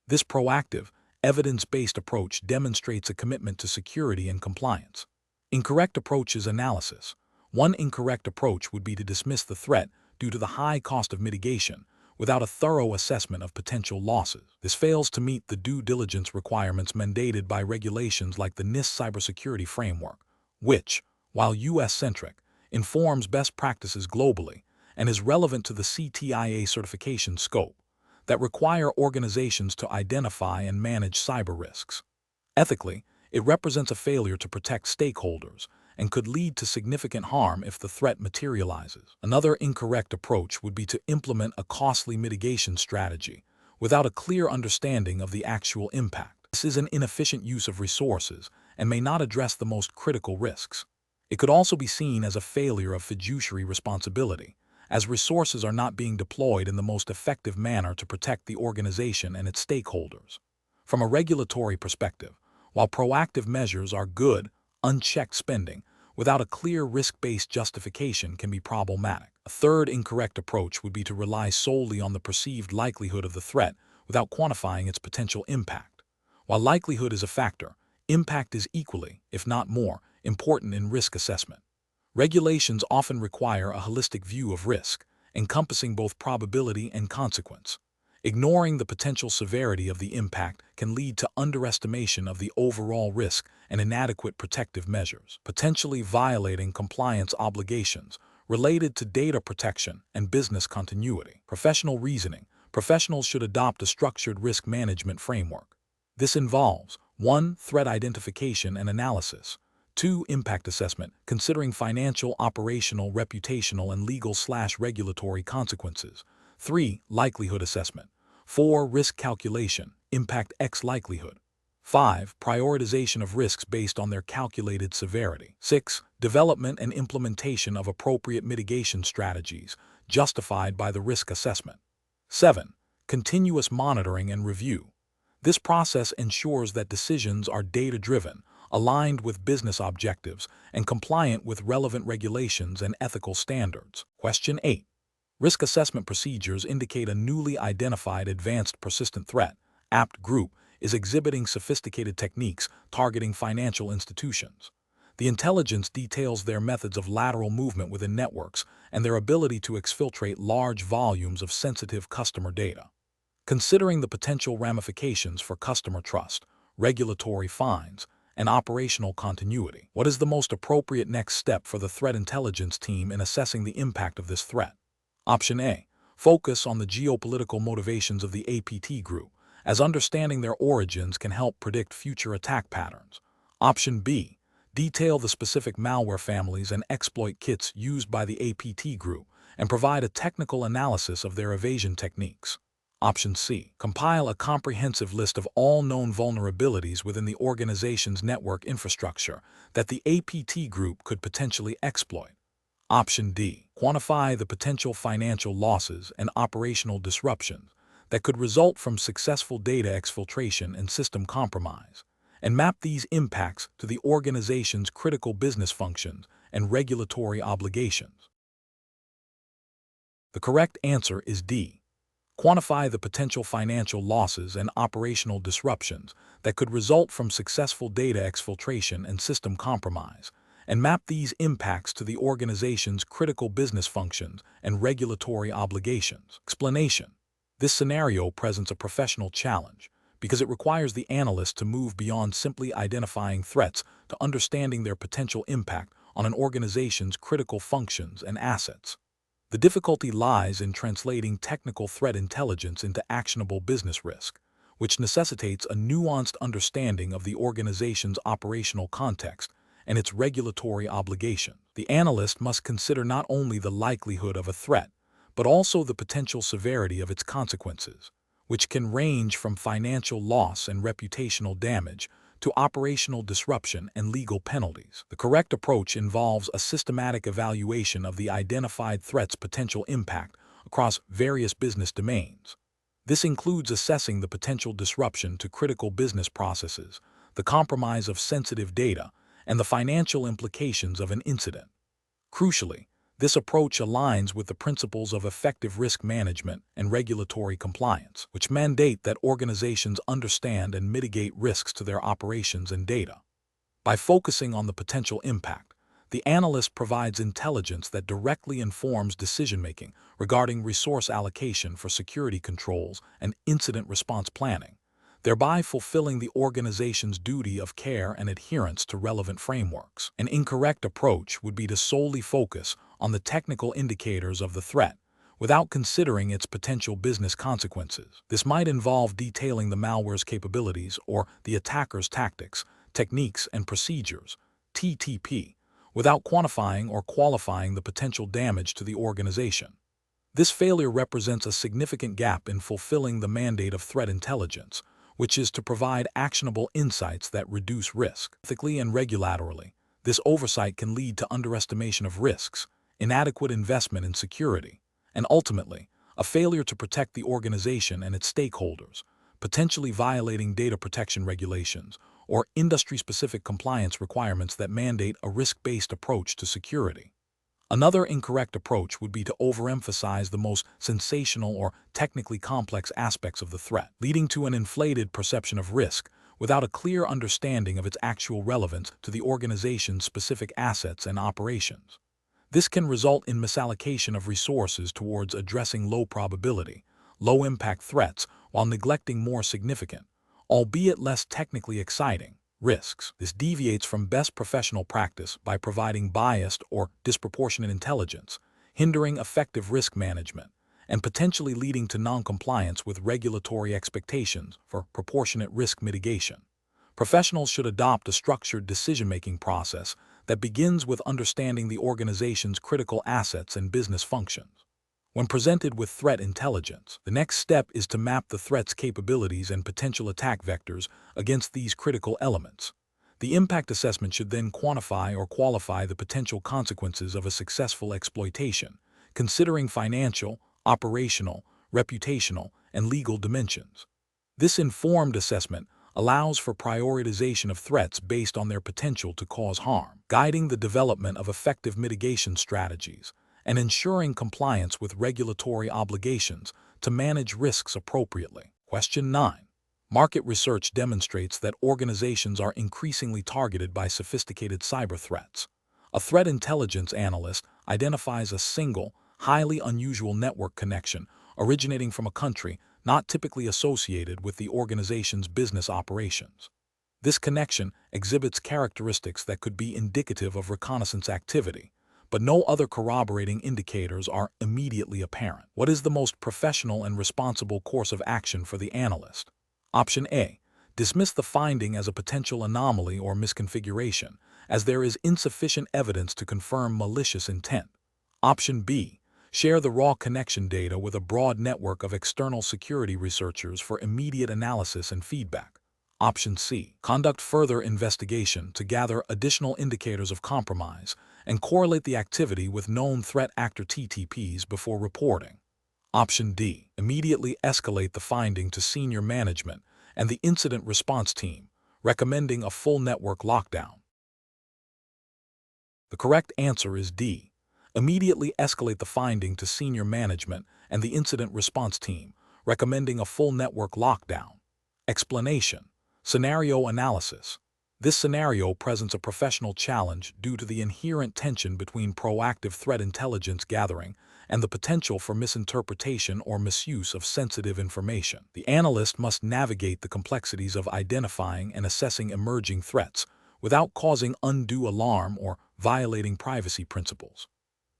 This proactive, evidence-based approach demonstrates a commitment to security and compliance. Incorrect approaches analysis. One incorrect approach would be to dismiss the threat due to the high cost of mitigation, without a thorough assessment of potential losses. This fails to meet the due diligence requirements mandated by regulations like the NIST cybersecurity framework, which, while U.S.-centric, informs best practices globally and is relevant to the CTIA certification scope that require organizations to identify and manage cyber risks. Ethically, it represents a failure to protect stakeholders and could lead to significant harm if the threat materializes. Another incorrect approach would be to implement a costly mitigation strategy without a clear understanding of the actual impact. This is an inefficient use of resources and may not address the most critical risks. It could also be seen as a failure of fiduciary responsibility, as resources are not being deployed in the most effective manner to protect the organization and its stakeholders. From a regulatory perspective, while proactive measures are good, unchecked spending without a clear risk-based justification can be problematic. A third incorrect approach would be to rely solely on the perceived likelihood of the threat without quantifying its potential impact. While likelihood is a factor, impact is equally, if not more, important in risk assessment. Regulations often require a holistic view of risk, encompassing both probability and consequence. Ignoring the potential severity of the impact can lead to underestimation of the overall risk and inadequate protective measures, potentially violating compliance obligations related to data protection and business continuity. Professional reasoning. Professionals should adopt a structured risk management framework. This involves 1. Threat identification and analysis. 2. Impact assessment, considering financial, operational, reputational, and legal/regulatory consequences. 3. Likelihood assessment. 4. Risk calculation, impact X likelihood. 5. Prioritization of risks based on their calculated severity. 6. Development and implementation of appropriate mitigation strategies, justified by the risk assessment. 7. Continuous monitoring and review. This process ensures that decisions are data-driven, aligned with business objectives, and compliant with relevant regulations and ethical standards. Question 8. Risk assessment procedures indicate a newly identified advanced persistent threat, APT group, is exhibiting sophisticated techniques targeting financial institutions. The intelligence details their methods of lateral movement within networks and their ability to exfiltrate large volumes of sensitive customer data. Considering the potential ramifications for customer trust, regulatory fines, and operational continuity, what is the most appropriate next step for the threat intelligence team in assessing the impact of this threat? Option A. Focus on the geopolitical motivations of the APT group, as understanding their origins can help predict future attack patterns. Option B. Detail the specific malware families and exploit kits used by the APT group and provide a technical analysis of their evasion techniques. Option C. Compile a comprehensive list of all known vulnerabilities within the organization's network infrastructure that the APT group could potentially exploit. Option D. Quantify the potential financial losses and operational disruptions that could result from successful data exfiltration and system compromise, and map these impacts to the organization's critical business functions and regulatory obligations. The correct answer is D. Quantify the potential financial losses and operational disruptions that could result from successful data exfiltration and system compromise, and map these impacts to the organization's critical business functions and regulatory obligations. Explanation. This scenario presents a professional challenge because it requires the analyst to move beyond simply identifying threats to understanding their potential impact on an organization's critical functions and assets. The difficulty lies in translating technical threat intelligence into actionable business risk, which necessitates a nuanced understanding of the organization's operational context and its regulatory obligation. The analyst must consider not only the likelihood of a threat, but also the potential severity of its consequences, which can range from financial loss and reputational damage to operational disruption and legal penalties. The correct approach involves a systematic evaluation of the identified threat's potential impact across various business domains. This includes assessing the potential disruption to critical business processes, the compromise of sensitive data, and the financial implications of an incident. Crucially, this approach aligns with the principles of effective risk management and regulatory compliance, which mandate that organizations understand and mitigate risks to their operations and data. By focusing on the potential impact, The analyst provides intelligence that directly informs decision-making regarding resource allocation for security controls and incident response planning, thereby fulfilling the organization's duty of care and adherence to relevant frameworks. An incorrect approach would be to solely focus on the technical indicators of the threat, without considering its potential business consequences. This might involve detailing the malware's capabilities or the attacker's tactics, techniques, and procedures, TTP, without quantifying or qualifying the potential damage to the organization. This failure represents a significant gap in fulfilling the mandate of threat intelligence, which is to provide actionable insights that reduce risk. Ethically and regulatorily, this oversight can lead to underestimation of risks, inadequate investment in security, and ultimately, a failure to protect the organization and its stakeholders, potentially violating data protection regulations or industry-specific compliance requirements that mandate a risk-based approach to security. Another incorrect approach would be to overemphasize the most sensational or technically complex aspects of the threat, leading to an inflated perception of risk without a clear understanding of its actual relevance to the organization's specific assets and operations. This can result in misallocation of resources towards addressing low-probability, low-impact threats while neglecting more significant, albeit less technically exciting, risks. This deviates from best professional practice by providing biased or disproportionate intelligence, hindering effective risk management, and potentially leading to non-compliance with regulatory expectations for proportionate risk mitigation. Professionals should adopt a structured decision-making process that begins with understanding the organization's critical assets and business functions. When presented with threat intelligence, the next step is to map the threat's capabilities and potential attack vectors against these critical elements. The impact assessment should then quantify or qualify the potential consequences of a successful exploitation, considering financial, operational, reputational, and legal dimensions. This informed assessment allows for prioritization of threats based on their potential to cause harm, guiding the development of effective mitigation strategies, and ensuring compliance with regulatory obligations to manage risks appropriately. Question 9. Market research demonstrates that organizations are increasingly targeted by sophisticated cyber threats. A threat intelligence analyst identifies a single, highly unusual network connection originating from a country not typically associated with the organization's business operations. This connection exhibits characteristics that could be indicative of reconnaissance activity, but no other corroborating indicators are immediately apparent. What is the most professional and responsible course of action for the analyst? Option A. Dismiss the finding as a potential anomaly or misconfiguration, as there is insufficient evidence to confirm malicious intent. Option B. Share the raw connection data with a broad network of external security researchers for immediate analysis and feedback. Option C. Conduct further investigation to gather additional indicators of compromise and correlate the activity with known threat actor TTPs before reporting. Option D. Immediately escalate the finding to senior management and the incident response team, recommending a full network lockdown. The correct answer is D. Immediately escalate the finding to senior management and the incident response team, recommending a full network lockdown. Explanation. Scenario analysis. This scenario presents a professional challenge due to the inherent tension between proactive threat intelligence gathering and the potential for misinterpretation or misuse of sensitive information. The analyst must navigate the complexities of identifying and assessing emerging threats without causing undue alarm or violating privacy principles.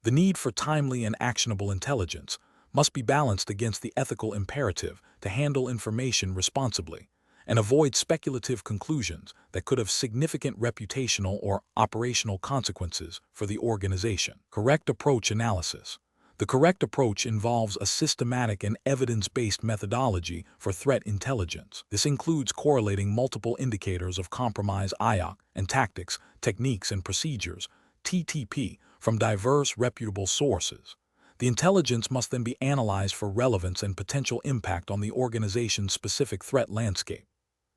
The need for timely and actionable intelligence must be balanced against the ethical imperative to handle information responsibly and avoid speculative conclusions that could have significant reputational or operational consequences for the organization. Correct approach analysis. The correct approach involves a systematic and evidence-based methodology for threat intelligence. This includes correlating multiple indicators of compromise IOC and tactics, techniques, and procedures, TTP, from diverse, reputable sources. The intelligence must then be analyzed for relevance and potential impact on the organization's specific threat landscape.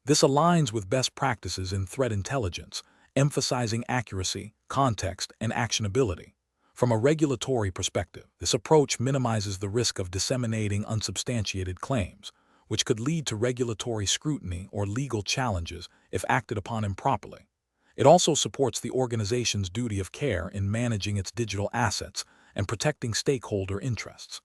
This aligns with best practices in threat intelligence, emphasizing accuracy, context, and actionability. From a regulatory perspective, this approach minimizes the risk of disseminating unsubstantiated claims, which could lead to regulatory scrutiny or legal challenges if acted upon improperly. It also supports the organization's duty of care in managing its digital assets and protecting stakeholder interests.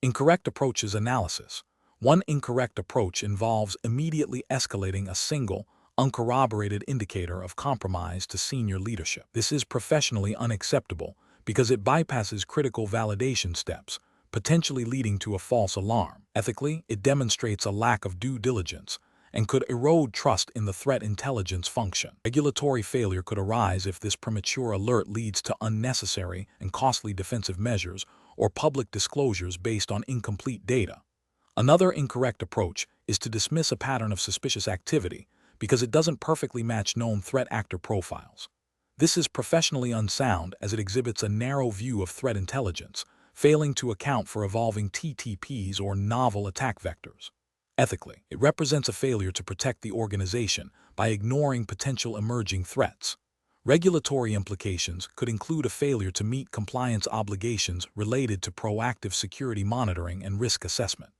Incorrect approaches analysis. One incorrect approach involves immediately escalating a single, uncorroborated indicator of compromise to senior leadership. This is professionally unacceptable because it bypasses critical validation steps, potentially leading to a false alarm. Ethically, it demonstrates a lack of due diligence and could erode trust in the threat intelligence function. Regulatory failure could arise if this premature alert leads to unnecessary and costly defensive measures or public disclosures based on incomplete data. Another incorrect approach is to dismiss a pattern of suspicious activity because it doesn't perfectly match known threat actor profiles. This is professionally unsound as it exhibits a narrow view of threat intelligence, failing to account for evolving TTPs or novel attack vectors. Ethically, it represents a failure to protect the organization by ignoring potential emerging threats. Regulatory implications could include a failure to meet compliance obligations related to proactive security monitoring and risk assessment.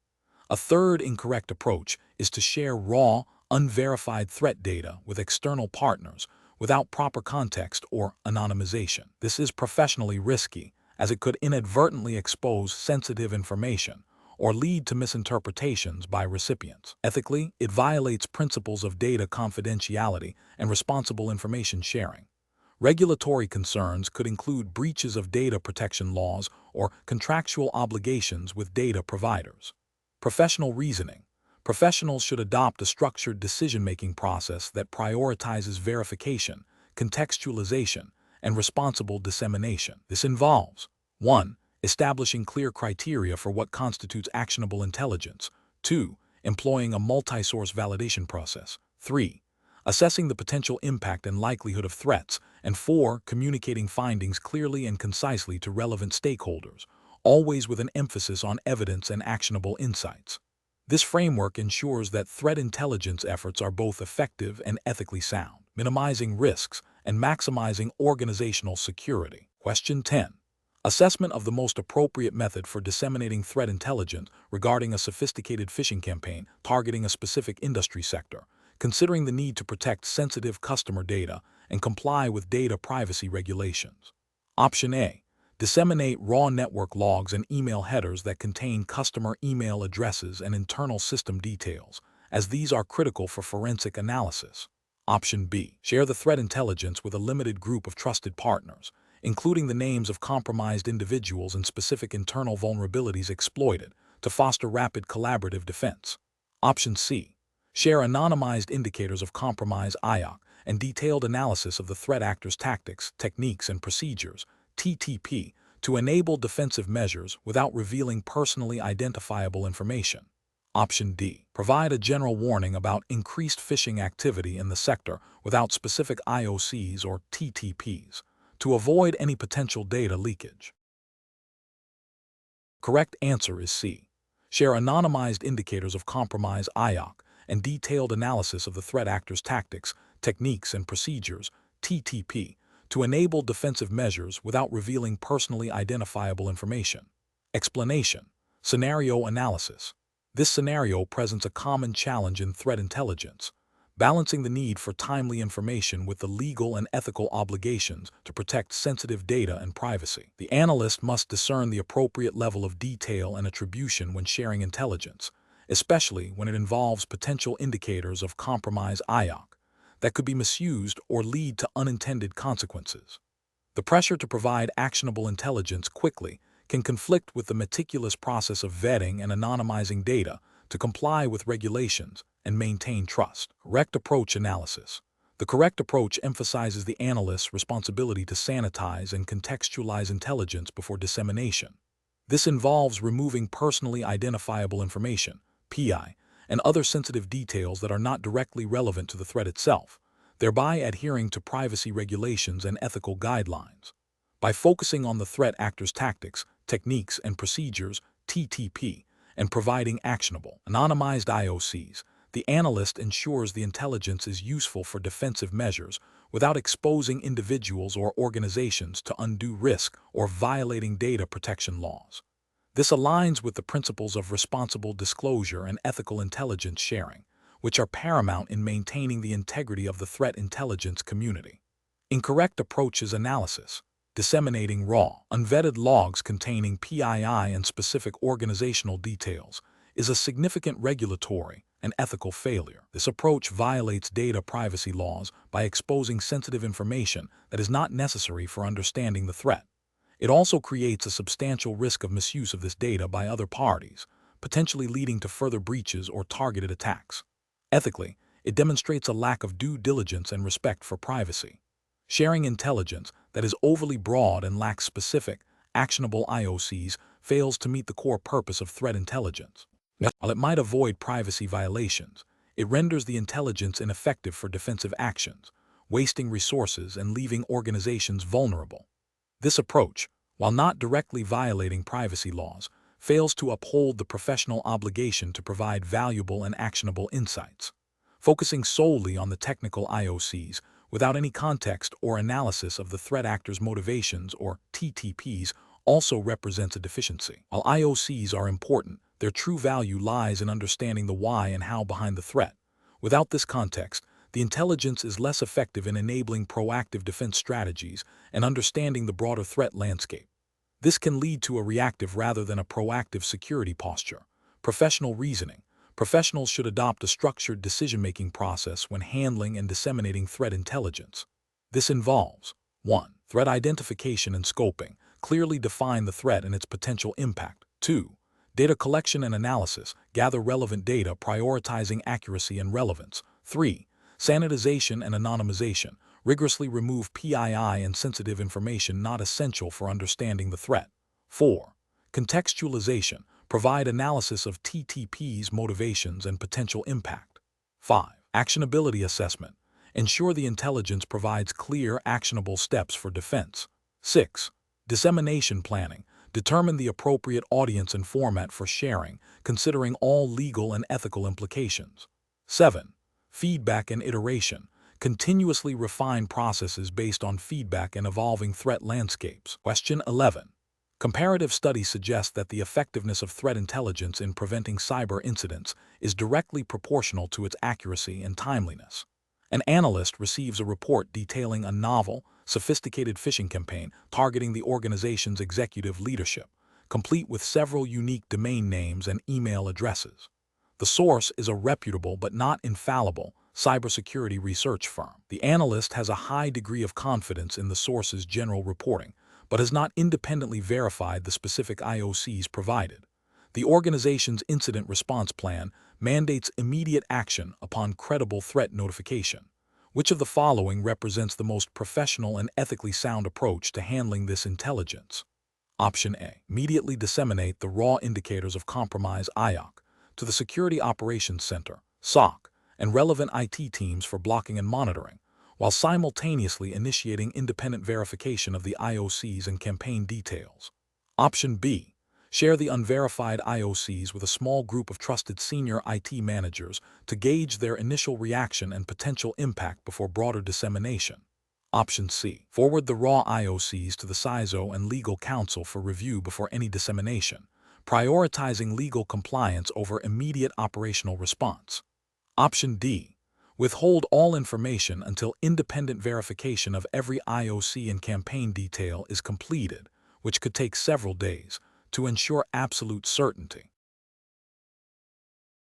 A third incorrect approach is to share raw, unverified threat data with external partners without proper context or anonymization. This is professionally risky, as it could inadvertently expose sensitive information or lead to misinterpretations by recipients. Ethically, it violates principles of data confidentiality and responsible information sharing. Regulatory concerns could include breaches of data protection laws or contractual obligations with data providers. Professional reasoning. Professionals should adopt a structured decision-making process that prioritizes verification, contextualization, and responsible dissemination. This involves 1. Establishing clear criteria for what constitutes actionable intelligence. 2. Employing a multi-source validation process. 3. Assessing the potential impact and likelihood of threats. And 4. Communicating findings clearly and concisely to relevant stakeholders, always with an emphasis on evidence and actionable insights. This framework ensures that threat intelligence efforts are both effective and ethically sound, minimizing risks and maximizing organizational security. Question 10. Assessment of the most appropriate method for disseminating threat intelligence regarding a sophisticated phishing campaign targeting a specific industry sector, considering the need to protect sensitive customer data and comply with data privacy regulations. Option A. Disseminate raw network logs and email headers that contain customer email addresses and internal system details, as these are critical for forensic analysis. Option B. Share the threat intelligence with a limited group of trusted partners, including the names of compromised individuals and specific internal vulnerabilities exploited, to foster rapid collaborative defense. Option C. Share anonymized indicators of compromise IOC and detailed analysis of the threat actor's tactics, techniques, and procedures, TTP, to enable defensive measures without revealing personally identifiable information. Option D. Provide a general warning about increased phishing activity in the sector without specific IOCs or TTPs, to avoid any potential data leakage. Correct answer is C. Share anonymized indicators of compromise IOC and detailed analysis of the threat actor's tactics, techniques, and procedures, TTP, to enable defensive measures without revealing personally identifiable information. Explanation. Scenario analysis. This scenario presents a common challenge in threat intelligence, balancing the need for timely information with the legal and ethical obligations to protect sensitive data and privacy. The analyst must discern the appropriate level of detail and attribution when sharing intelligence, especially when it involves potential indicators of compromise IOC that could be misused or lead to unintended consequences. The pressure to provide actionable intelligence quickly can conflict with the meticulous process of vetting and anonymizing data to comply with regulations and maintain trust. Correct approach analysis. The correct approach emphasizes the analyst's responsibility to sanitize and contextualize intelligence before dissemination. This involves removing personally identifiable information, PI, and other sensitive details that are not directly relevant to the threat itself, thereby adhering to privacy regulations and ethical guidelines. By focusing on the threat actor's tactics, techniques, and procedures, TTP, and providing actionable, anonymized IOCs, the analyst ensures the intelligence is useful for defensive measures without exposing individuals or organizations to undue risk or violating data protection laws. This aligns with the principles of responsible disclosure and ethical intelligence sharing, which are paramount in maintaining the integrity of the threat intelligence community. Incorrect approach is analysis. Disseminating raw, unvetted logs containing PII and specific organizational details is a significant regulatory and ethical failure. This approach violates data privacy laws by exposing sensitive information that is not necessary for understanding the threat. It also creates a substantial risk of misuse of this data by other parties, potentially leading to further breaches or targeted attacks. Ethically, it demonstrates a lack of due diligence and respect for privacy. Sharing intelligence that is overly broad and lacks specific, actionable IOCs fails to meet the core purpose of threat intelligence. While it might avoid privacy violations, it renders the intelligence ineffective for defensive actions, wasting resources and leaving organizations vulnerable. This approach, while not directly violating privacy laws, fails to uphold the professional obligation to provide valuable and actionable insights. Focusing solely on the technical IOCs without any context or analysis of the threat actor's motivations, or TTPs, also represents a deficiency. While IOCs are important, their true value lies in understanding the why and how behind the threat. Without this context, the intelligence is less effective in enabling proactive defense strategies and understanding the broader threat landscape. This can lead to a reactive rather than a proactive security posture. Professional reasoning. Professionals should adopt a structured decision-making process when handling and disseminating threat intelligence. This involves 1. Threat identification and scoping. Clearly define the threat and its potential impact. 2. Data collection and analysis. Gather relevant data, prioritizing accuracy and relevance. 3. Sanitization and anonymization. Rigorously remove PII and sensitive information not essential for understanding the threat. 4. Contextualization. Provide analysis of TTP's motivations and potential impact. 5. Actionability assessment. Ensure the intelligence provides clear, actionable steps for defense. 6. Dissemination planning. Determine the appropriate audience and format for sharing, considering all legal and ethical implications. 7. Feedback and iteration. Continuously refine processes based on feedback and evolving threat landscapes. Question 11. Comparative studies suggest that the effectiveness of threat intelligence in preventing cyber incidents is directly proportional to its accuracy and timeliness. An analyst receives a report detailing a novel, sophisticated phishing campaign targeting the organization's executive leadership, complete with several unique domain names and email addresses. The source is a reputable but not infallible cybersecurity research firm. The analyst has a high degree of confidence in the source's general reporting, but has not independently verified the specific IOCs provided. The organization's incident response plan mandates immediate action upon credible threat notification. Which of the following represents the most professional and ethically sound approach to handling this intelligence? Option A. Immediately disseminate the raw indicators of compromise (IOC) to the Security Operations Center (SOC) and relevant IT teams for blocking and monitoring, while simultaneously initiating independent verification of the IOCs and campaign details. Option B. Share the unverified IOCs with a small group of trusted senior IT managers to gauge their initial reaction and potential impact before broader dissemination. Option C. Forward the raw IOCs to the CISO and legal counsel for review before any dissemination, prioritizing legal compliance over immediate operational response. Option D. Withhold all information until independent verification of every IOC and campaign detail is completed, which could take several days, to ensure absolute certainty.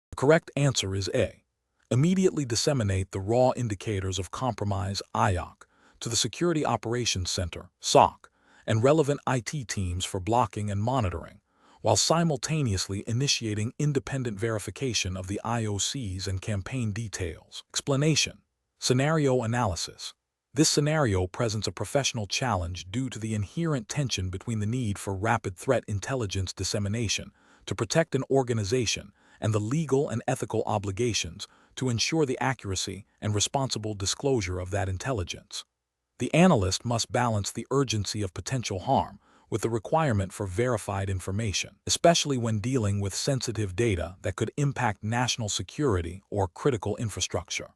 The correct answer is A. Immediately disseminate the raw indicators of compromise (IOC) to the Security Operations Center (SOC) and relevant IT teams for blocking and monitoring, while simultaneously initiating independent verification of the IOCs and campaign details. Explanation. Scenario analysis. This scenario presents a professional challenge due to the inherent tension between the need for rapid threat intelligence dissemination to protect an organization and the legal and ethical obligations to ensure the accuracy and responsible disclosure of that intelligence. The analyst must balance the urgency of potential harm with the requirement for verified information, especially when dealing with sensitive data that could impact national security or critical infrastructure.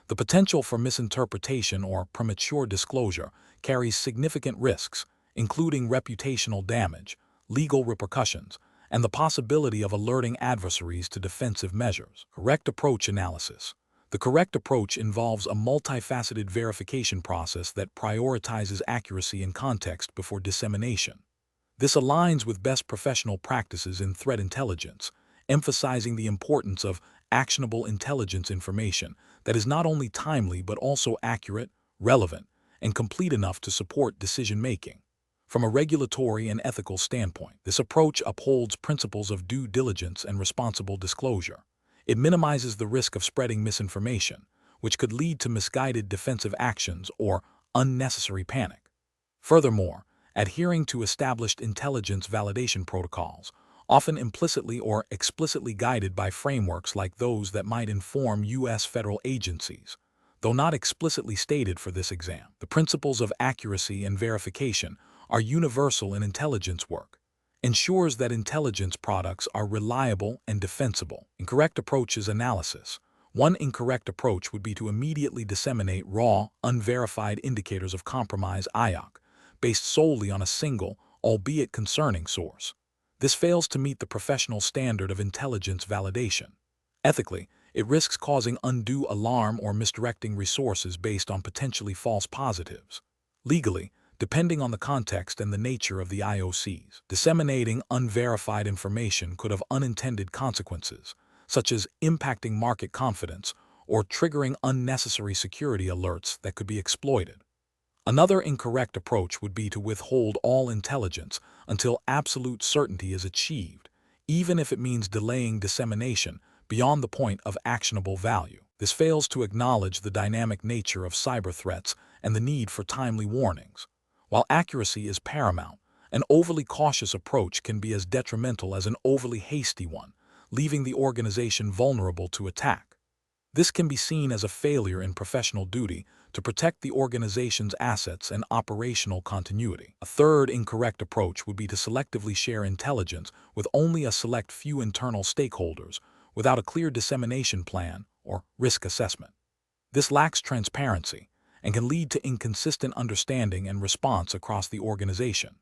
The potential for misinterpretation or premature disclosure carries significant risks, including reputational damage, legal repercussions, and the possibility of alerting adversaries to defensive measures. Correct approach analysis. The correct approach involves a multifaceted verification process that prioritizes accuracy and context before dissemination. This aligns with best professional practices in threat intelligence, emphasizing the importance of actionable intelligence information that is not only timely but also accurate, relevant, and complete enough to support decision-making. From a regulatory and ethical standpoint, this approach upholds principles of due diligence and responsible disclosure. It minimizes the risk of spreading misinformation, which could lead to misguided defensive actions or unnecessary panic. Furthermore, adhering to established intelligence validation protocols, often implicitly or explicitly guided by frameworks like those that might inform U.S. federal agencies, though not explicitly stated for this exam. The principles of accuracy and verification are universal in intelligence work, ensures that intelligence products are reliable and defensible. Incorrect approach is analysis. One incorrect approach would be to immediately disseminate raw, unverified indicators of compromise IOC, based solely on a single, albeit concerning source. This fails to meet the professional standard of intelligence validation. Ethically, it risks causing undue alarm or misdirecting resources based on potentially false positives. Legally, depending on the context and the nature of the IOCs, disseminating unverified information could have unintended consequences, such as impacting market confidence or triggering unnecessary security alerts that could be exploited. Another incorrect approach would be to withhold all intelligence until absolute certainty is achieved, even if it means delaying dissemination beyond the point of actionable value. This fails to acknowledge the dynamic nature of cyber threats and the need for timely warnings. While accuracy is paramount, an overly cautious approach can be as detrimental as an overly hasty one, leaving the organization vulnerable to attack. This can be seen as a failure in professional duty to protect the organization's assets and operational continuity. A third incorrect approach would be to selectively share intelligence with only a select few internal stakeholders without a clear dissemination plan or risk assessment. This lacks transparency and can lead to inconsistent understanding and response across the organization.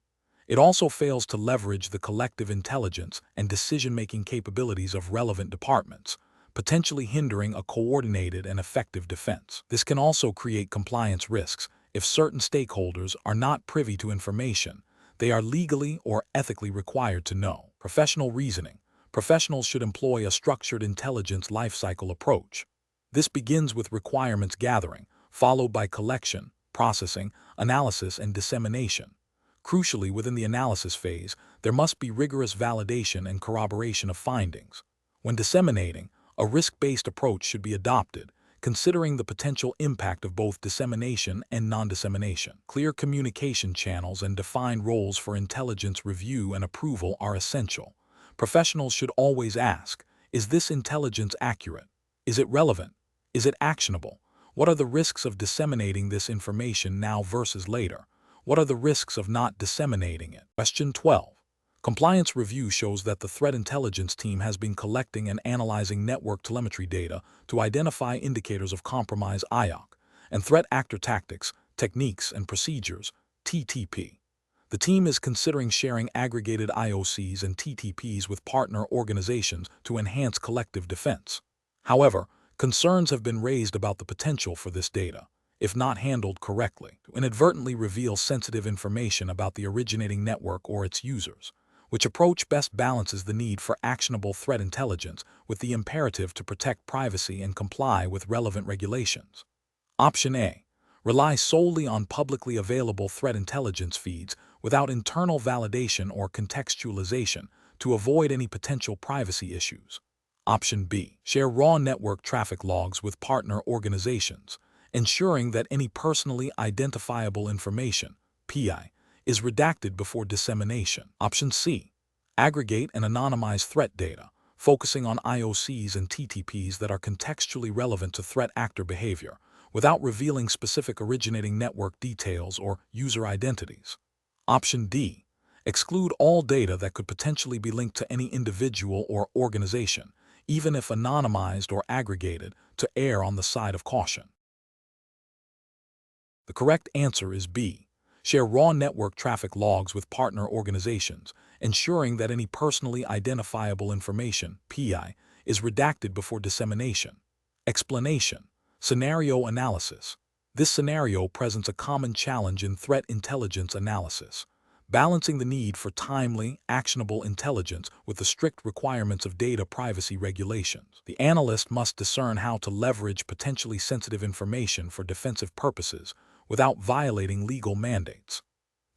It also fails to leverage the collective intelligence and decision-making capabilities of relevant departments, potentially hindering a coordinated and effective defense. This can also create compliance risks if certain stakeholders are not privy to information they are legally or ethically required to know. Professional reasoning. Professionals should employ a structured intelligence lifecycle approach. This begins with requirements gathering, followed by collection, processing, analysis, and dissemination. Crucially, within the analysis phase, there must be rigorous validation and corroboration of findings. When disseminating, a risk-based approach should be adopted, considering the potential impact of both dissemination and non-dissemination. Clear communication channels and defined roles for intelligence review and approval are essential. Professionals should always ask, is this intelligence accurate? Is it relevant? Is it actionable? What are the risks of disseminating this information now versus later? What are the risks of not disseminating it? Question 12. Compliance review shows that the threat intelligence team has been collecting and analyzing network telemetry data to identify indicators of compromise IOC and threat actor tactics, techniques, and procedures, TTP. The team is considering sharing aggregated IOCs and TTPs with partner organizations to enhance collective defense. However, concerns have been raised about the potential for this data, if not handled correctly, to inadvertently reveal sensitive information about the originating network or its users. Which approach best balances the need for actionable threat intelligence with the imperative to protect privacy and comply with relevant regulations? Option A. Rely solely on publicly available threat intelligence feeds without internal validation or contextualization to avoid any potential privacy issues. Option B. Share raw network traffic logs with partner organizations, ensuring that any personally identifiable information, PI, is redacted before dissemination. Option C. Aggregate and anonymize threat data, focusing on IOCs and TTPs that are contextually relevant to threat actor behavior, without revealing specific originating network details or user identities. Option D. Exclude all data that could potentially be linked to any individual or organization, even if anonymized or aggregated, to err on the side of caution. The correct answer is B. Share raw network traffic logs with partner organizations, ensuring that any personally identifiable information, PI, is redacted before dissemination. Explanation. Scenario analysis. This scenario presents a common challenge in threat intelligence analysis, balancing the need for timely, actionable intelligence with the strict requirements of data privacy regulations. The analyst must discern how to leverage potentially sensitive information for defensive purposes without violating legal mandates.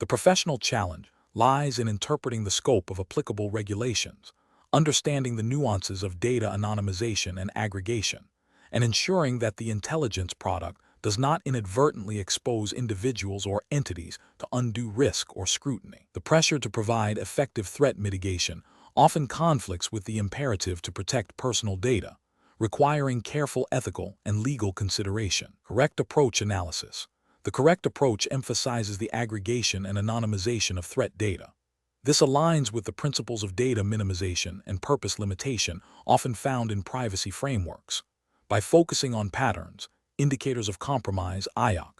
The professional challenge lies in interpreting the scope of applicable regulations, understanding the nuances of data anonymization and aggregation, and ensuring that the intelligence product does not inadvertently expose individuals or entities to undue risk or scrutiny. The pressure to provide effective threat mitigation often conflicts with the imperative to protect personal data, requiring careful ethical and legal consideration. Correct approach analysis. The correct approach emphasizes the aggregation and anonymization of threat data. This aligns with the principles of data minimization and purpose limitation often found in privacy frameworks. By focusing on patterns, indicators of compromise (IOC),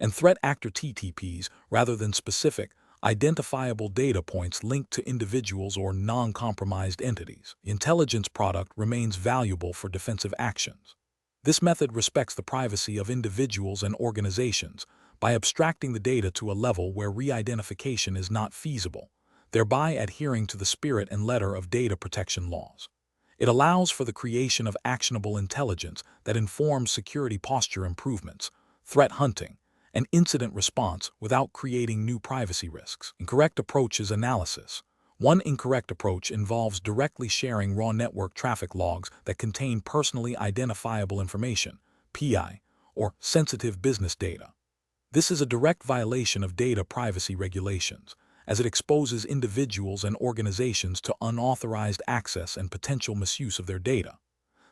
and threat actor (TTPs) rather than specific, identifiable data points linked to individuals or non-compromised entities, the intelligence product remains valuable for defensive actions. This method respects the privacy of individuals and organizations by abstracting the data to a level where re-identification is not feasible, thereby adhering to the spirit and letter of data protection laws. It allows for the creation of actionable intelligence that informs security posture improvements, threat hunting, and incident response without creating new privacy risks. Incorrect approach is analysis. One incorrect approach involves directly sharing raw network traffic logs that contain personally identifiable information, PI, or sensitive business data. This is a direct violation of data privacy regulations, as it exposes individuals and organizations to unauthorized access and potential misuse of their data.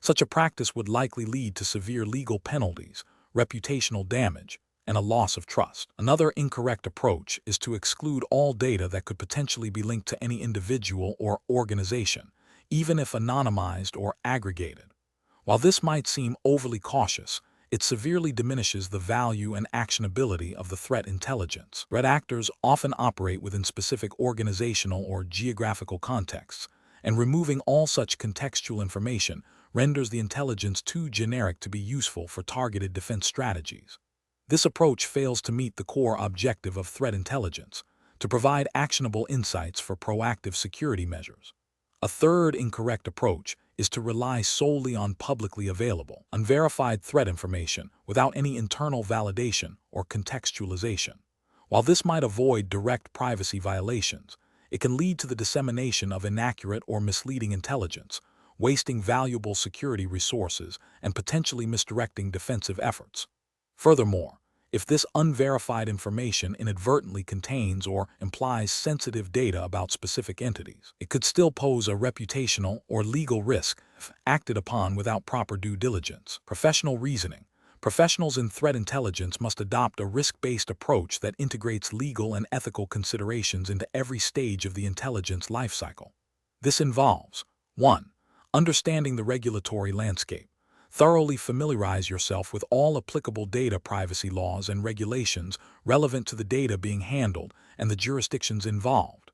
Such a practice would likely lead to severe legal penalties, reputational damage, and a loss of trust. Another incorrect approach is to exclude all data that could potentially be linked to any individual or organization, even if anonymized or aggregated. While this might seem overly cautious, it severely diminishes the value and actionability of the threat intelligence. Threat actors often operate within specific organizational or geographical contexts, and removing all such contextual information renders the intelligence too generic to be useful for targeted defense strategies. This approach fails to meet the core objective of threat intelligence, to provide actionable insights for proactive security measures. A third incorrect approach is to rely solely on publicly available, unverified threat information without any internal validation or contextualization. While this might avoid direct privacy violations, it can lead to the dissemination of inaccurate or misleading intelligence, wasting valuable security resources and potentially misdirecting defensive efforts. Furthermore, if this unverified information inadvertently contains or implies sensitive data about specific entities, it could still pose a reputational or legal risk if acted upon without proper due diligence. Professional reasoning. Professionals in threat intelligence must adopt a risk-based approach that integrates legal and ethical considerations into every stage of the intelligence lifecycle. This involves 1. Understanding the regulatory landscape. Thoroughly familiarize yourself with all applicable data privacy laws and regulations relevant to the data being handled and the jurisdictions involved.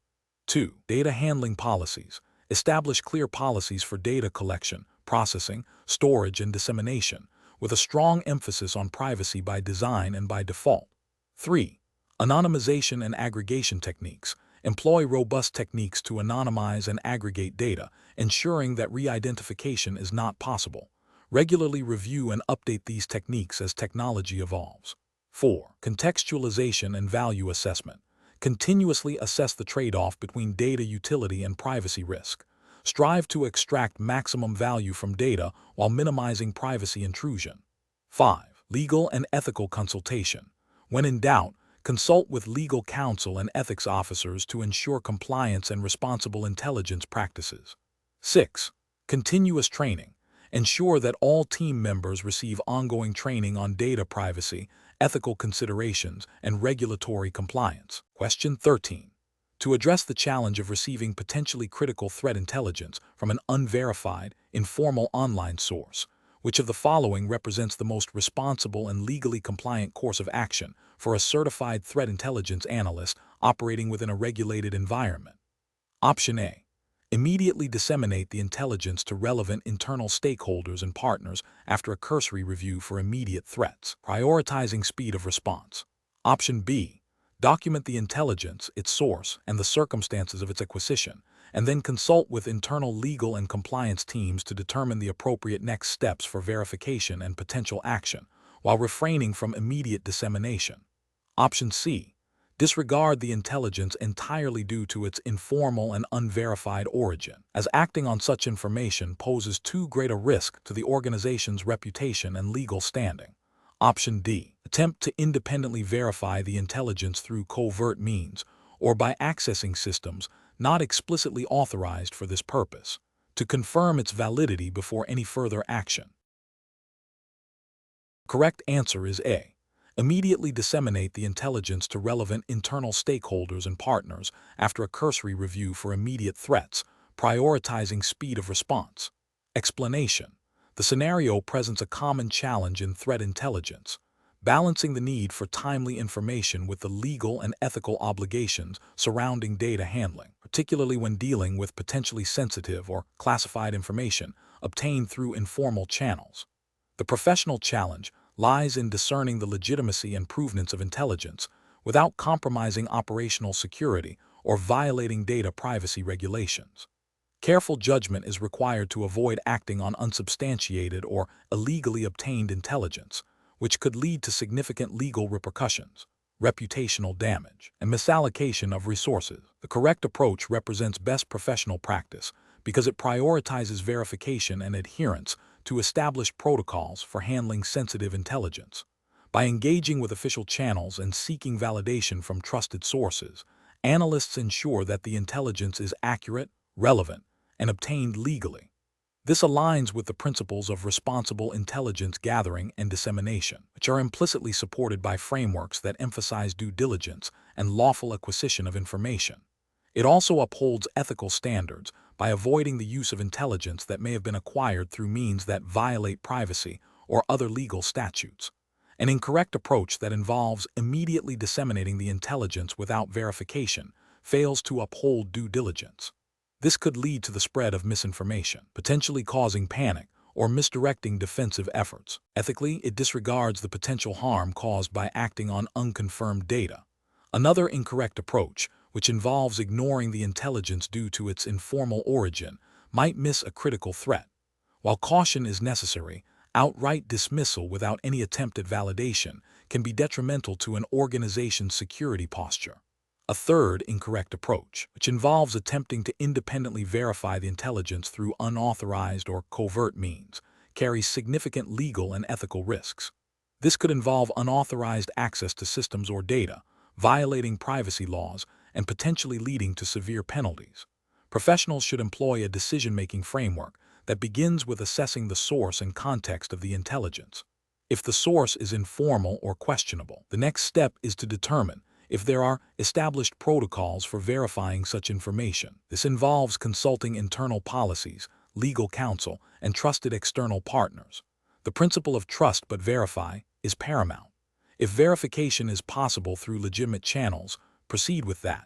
2. Data handling policies. Establish clear policies for data collection, processing, storage, and dissemination, with a strong emphasis on privacy by design and by default. 3. Anonymization and aggregation techniques. Employ robust techniques to anonymize and aggregate data, ensuring that re-identification is not possible. Regularly review and update these techniques as technology evolves. 4. Contextualization and value assessment. Continuously assess the trade-off between data utility and privacy risk. Strive to extract maximum value from data while minimizing privacy intrusion. 5. Legal and ethical consultation. When in doubt, consult with legal counsel and ethics officers to ensure compliance and responsible intelligence practices. 6. Continuous training. Ensure that all team members receive ongoing training on data privacy, ethical considerations, and regulatory compliance. Question 13. To address the challenge of receiving potentially critical threat intelligence from an unverified, informal online source, which of the following represents the most responsible and legally compliant course of action for a certified threat intelligence analyst operating within a regulated environment? Option A. Immediately disseminate the intelligence to relevant internal stakeholders and partners after a cursory review for immediate threats, prioritizing speed of response. Option B. Document the intelligence, its source, and the circumstances of its acquisition, and then consult with internal legal and compliance teams to determine the appropriate next steps for verification and potential action, while refraining from immediate dissemination. Option C. Disregard the intelligence entirely due to its informal and unverified origin, as acting on such information poses too great a risk to the organization's reputation and legal standing. Option D. Attempt to independently verify the intelligence through covert means or by accessing systems not explicitly authorized for this purpose, to confirm its validity before any further action. Correct answer is A. Immediately disseminate the intelligence to relevant internal stakeholders and partners after a cursory review for immediate threats, prioritizing speed of response. Explanation. The scenario presents a common challenge in threat intelligence, balancing the need for timely information with the legal and ethical obligations surrounding data handling, particularly when dealing with potentially sensitive or classified information obtained through informal channels. The professional challenge lies in discerning the legitimacy and provenance of intelligence without compromising operational security or violating data privacy regulations. Careful judgment is required to avoid acting on unsubstantiated or illegally obtained intelligence, which could lead to significant legal repercussions, reputational damage, and misallocation of resources. The correct approach represents best professional practice because it prioritizes verification and adherence to established protocols for handling sensitive intelligence. By engaging with official channels and seeking validation from trusted sources, analysts ensure that the intelligence is accurate, relevant, and obtained legally. This aligns with the principles of responsible intelligence gathering and dissemination, which are implicitly supported by frameworks that emphasize due diligence and lawful acquisition of information. It also upholds ethical standards by avoiding the use of intelligence that may have been acquired through means that violate privacy or other legal statutes. An incorrect approach that involves immediately disseminating the intelligence without verification fails to uphold due diligence. This could lead to the spread of misinformation, potentially causing panic or misdirecting defensive efforts. Ethically, it disregards the potential harm caused by acting on unconfirmed data. Another incorrect approach, which involves ignoring the intelligence due to its informal origin, might miss a critical threat. While caution is necessary, outright dismissal without any attempt at validation can be detrimental to an organization's security posture. A third incorrect approach, which involves attempting to independently verify the intelligence through unauthorized or covert means, carries significant legal and ethical risks. This could involve unauthorized access to systems or data, violating privacy laws, and potentially leading to severe penalties. Professionals should employ a decision-making framework that begins with assessing the source and context of the intelligence. If the source is informal or questionable, the next step is to determine if there are established protocols for verifying such information. This involves consulting internal policies, legal counsel, and trusted external partners. The principle of trust but verify is paramount. If verification is possible through legitimate channels, proceed with that.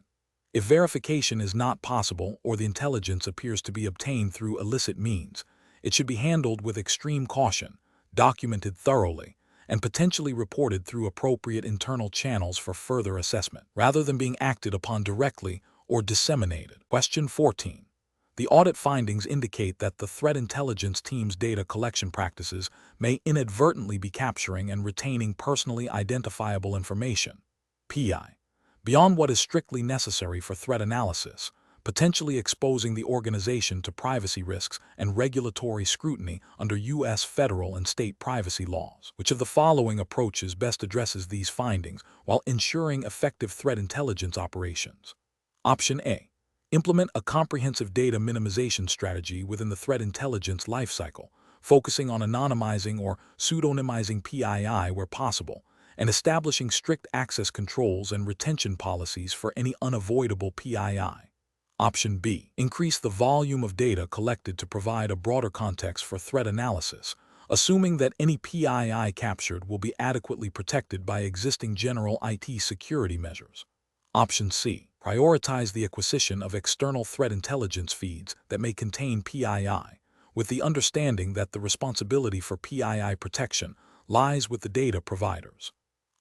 If verification is not possible or the intelligence appears to be obtained through illicit means, it should be handled with extreme caution, documented thoroughly, and potentially reported through appropriate internal channels for further assessment, rather than being acted upon directly or disseminated. Question 14. The audit findings indicate that the threat intelligence team's data collection practices may inadvertently be capturing and retaining personally identifiable information, PI, beyond what is strictly necessary for threat analysis, potentially exposing the organization to privacy risks and regulatory scrutiny under U.S. federal and state privacy laws. Which of the following approaches best addresses these findings while ensuring effective threat intelligence operations? Option A. Implement a comprehensive data minimization strategy within the threat intelligence lifecycle, focusing on anonymizing or pseudonymizing PII where possible, and establishing strict access controls and retention policies for any unavoidable PII. Option B. Increase the volume of data collected to provide a broader context for threat analysis, assuming that any PII captured will be adequately protected by existing general IT security measures. Option C. Prioritize the acquisition of external threat intelligence feeds that may contain PII, with the understanding that the responsibility for PII protection lies with the data providers.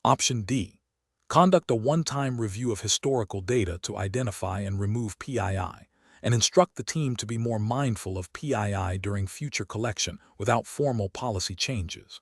Option D. Conduct a one-time review of historical data to identify and remove PII, and instruct the team to be more mindful of PII during future collection without formal policy changes.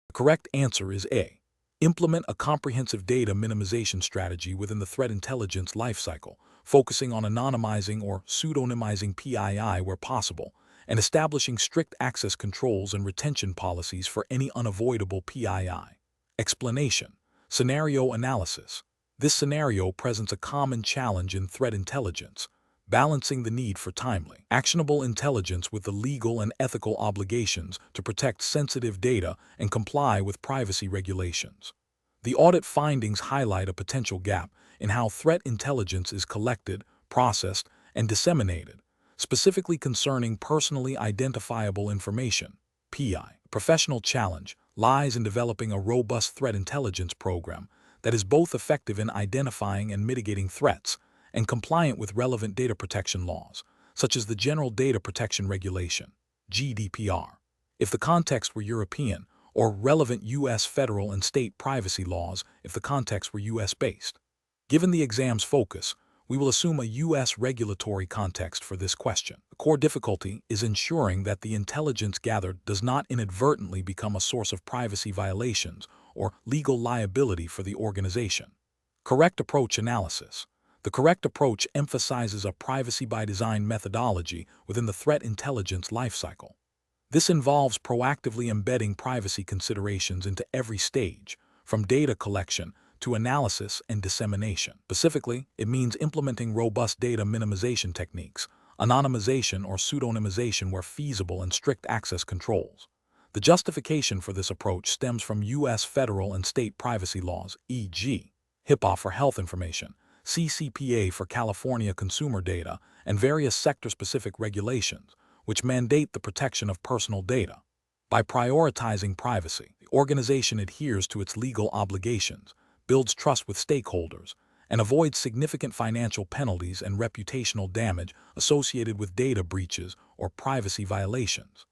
The correct answer is A. Implement a comprehensive data minimization strategy within the threat intelligence lifecycle, focusing on anonymizing or pseudonymizing PII where possible, and establishing strict access controls and retention policies for any unavoidable PII. Explanation. Scenario analysis. This scenario presents a common challenge in threat intelligence, balancing the need for timely, actionable intelligence with the legal and ethical obligations to protect sensitive data and comply with privacy regulations. The audit findings highlight a potential gap in how threat intelligence is collected, processed, and disseminated, specifically concerning personally identifiable information, PI. Professional challenge lies in developing a robust threat intelligence program that is both effective in identifying and mitigating threats and compliant with relevant data protection laws, such as the General Data Protection Regulation, GDPR, if the context were European, or relevant U.S. federal and state privacy laws if the context were U.S.-based. Given the exam's focus, we will assume a U.S. regulatory context for this question. The core difficulty is ensuring that the intelligence gathered does not inadvertently become a source of privacy violations or legal liability for the organization. Correct approach analysis. The correct approach emphasizes a privacy-by-design methodology within the threat intelligence lifecycle. This involves proactively embedding privacy considerations into every stage, from data collection to analysis and dissemination. Specifically, it means implementing robust data minimization techniques, anonymization or pseudonymization where feasible, and strict access controls. The justification for this approach stems from U.S. federal and state privacy laws, e.g., HIPAA for health information, CCPA for California consumer data, and various sector-specific regulations, which mandate the protection of personal data. By prioritizing privacy, the organization adheres to its legal obligations, builds trust with stakeholders, and avoids significant financial penalties and reputational damage associated with data breaches or privacy violations.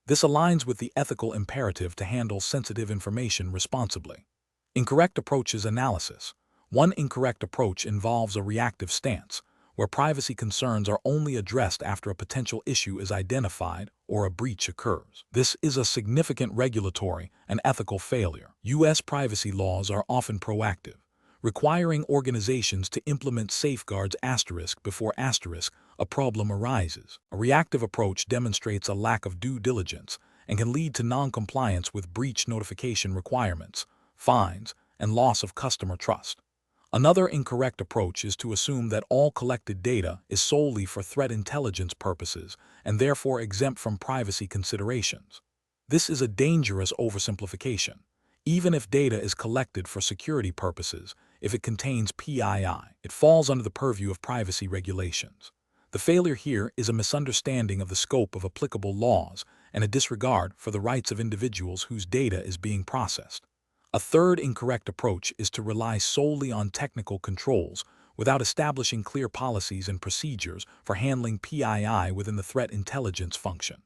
This aligns with the ethical imperative to handle sensitive information responsibly. Incorrect approaches analysis. One incorrect approach involves a reactive stance, where privacy concerns are only addressed after a potential issue is identified or a breach occurs. This is a significant regulatory and ethical failure. U.S. privacy laws are often proactive, requiring organizations to implement safeguards before a problem arises. A reactive approach demonstrates a lack of due diligence and can lead to non-compliance with breach notification requirements, fines, and loss of customer trust. Another incorrect approach is to assume that all collected data is solely for threat intelligence purposes and therefore exempt from privacy considerations. This is a dangerous oversimplification. Even if data is collected for security purposes, if it contains PII, it falls under the purview of privacy regulations. The failure here is a misunderstanding of the scope of applicable laws and a disregard for the rights of individuals whose data is being processed. A third incorrect approach is to rely solely on technical controls without establishing clear policies and procedures for handling PII within the threat intelligence function.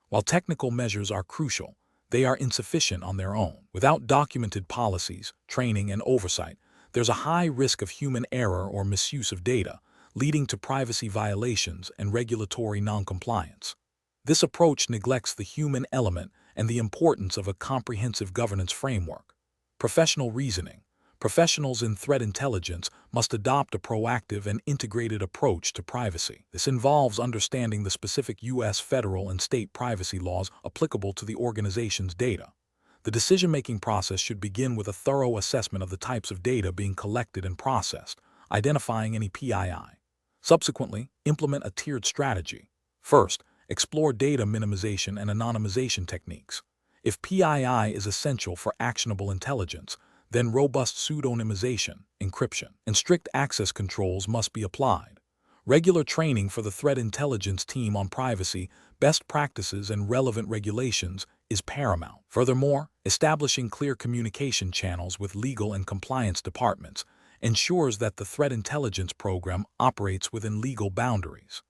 While technical measures are crucial, they are insufficient on their own. Without documented policies, training, and oversight, there's a high risk of human error or misuse of data, leading to privacy violations and regulatory noncompliance. This approach neglects the human element and the importance of a comprehensive governance framework. Professional reasoning. Professionals in threat intelligence must adopt a proactive and integrated approach to privacy. This involves understanding the specific U.S. federal and state privacy laws applicable to the organization's data. The decision-making process should begin with a thorough assessment of the types of data being collected and processed, identifying any PII. Subsequently, implement a tiered strategy. First, explore data minimization and anonymization techniques. If PII is essential for actionable intelligence, then robust pseudonymization, encryption, and strict access controls must be applied. Regular training for the threat intelligence team on privacy, best practices, and relevant regulations is paramount. Furthermore, establishing clear communication channels with legal and compliance departments ensures that the threat intelligence program operates within legal boundaries.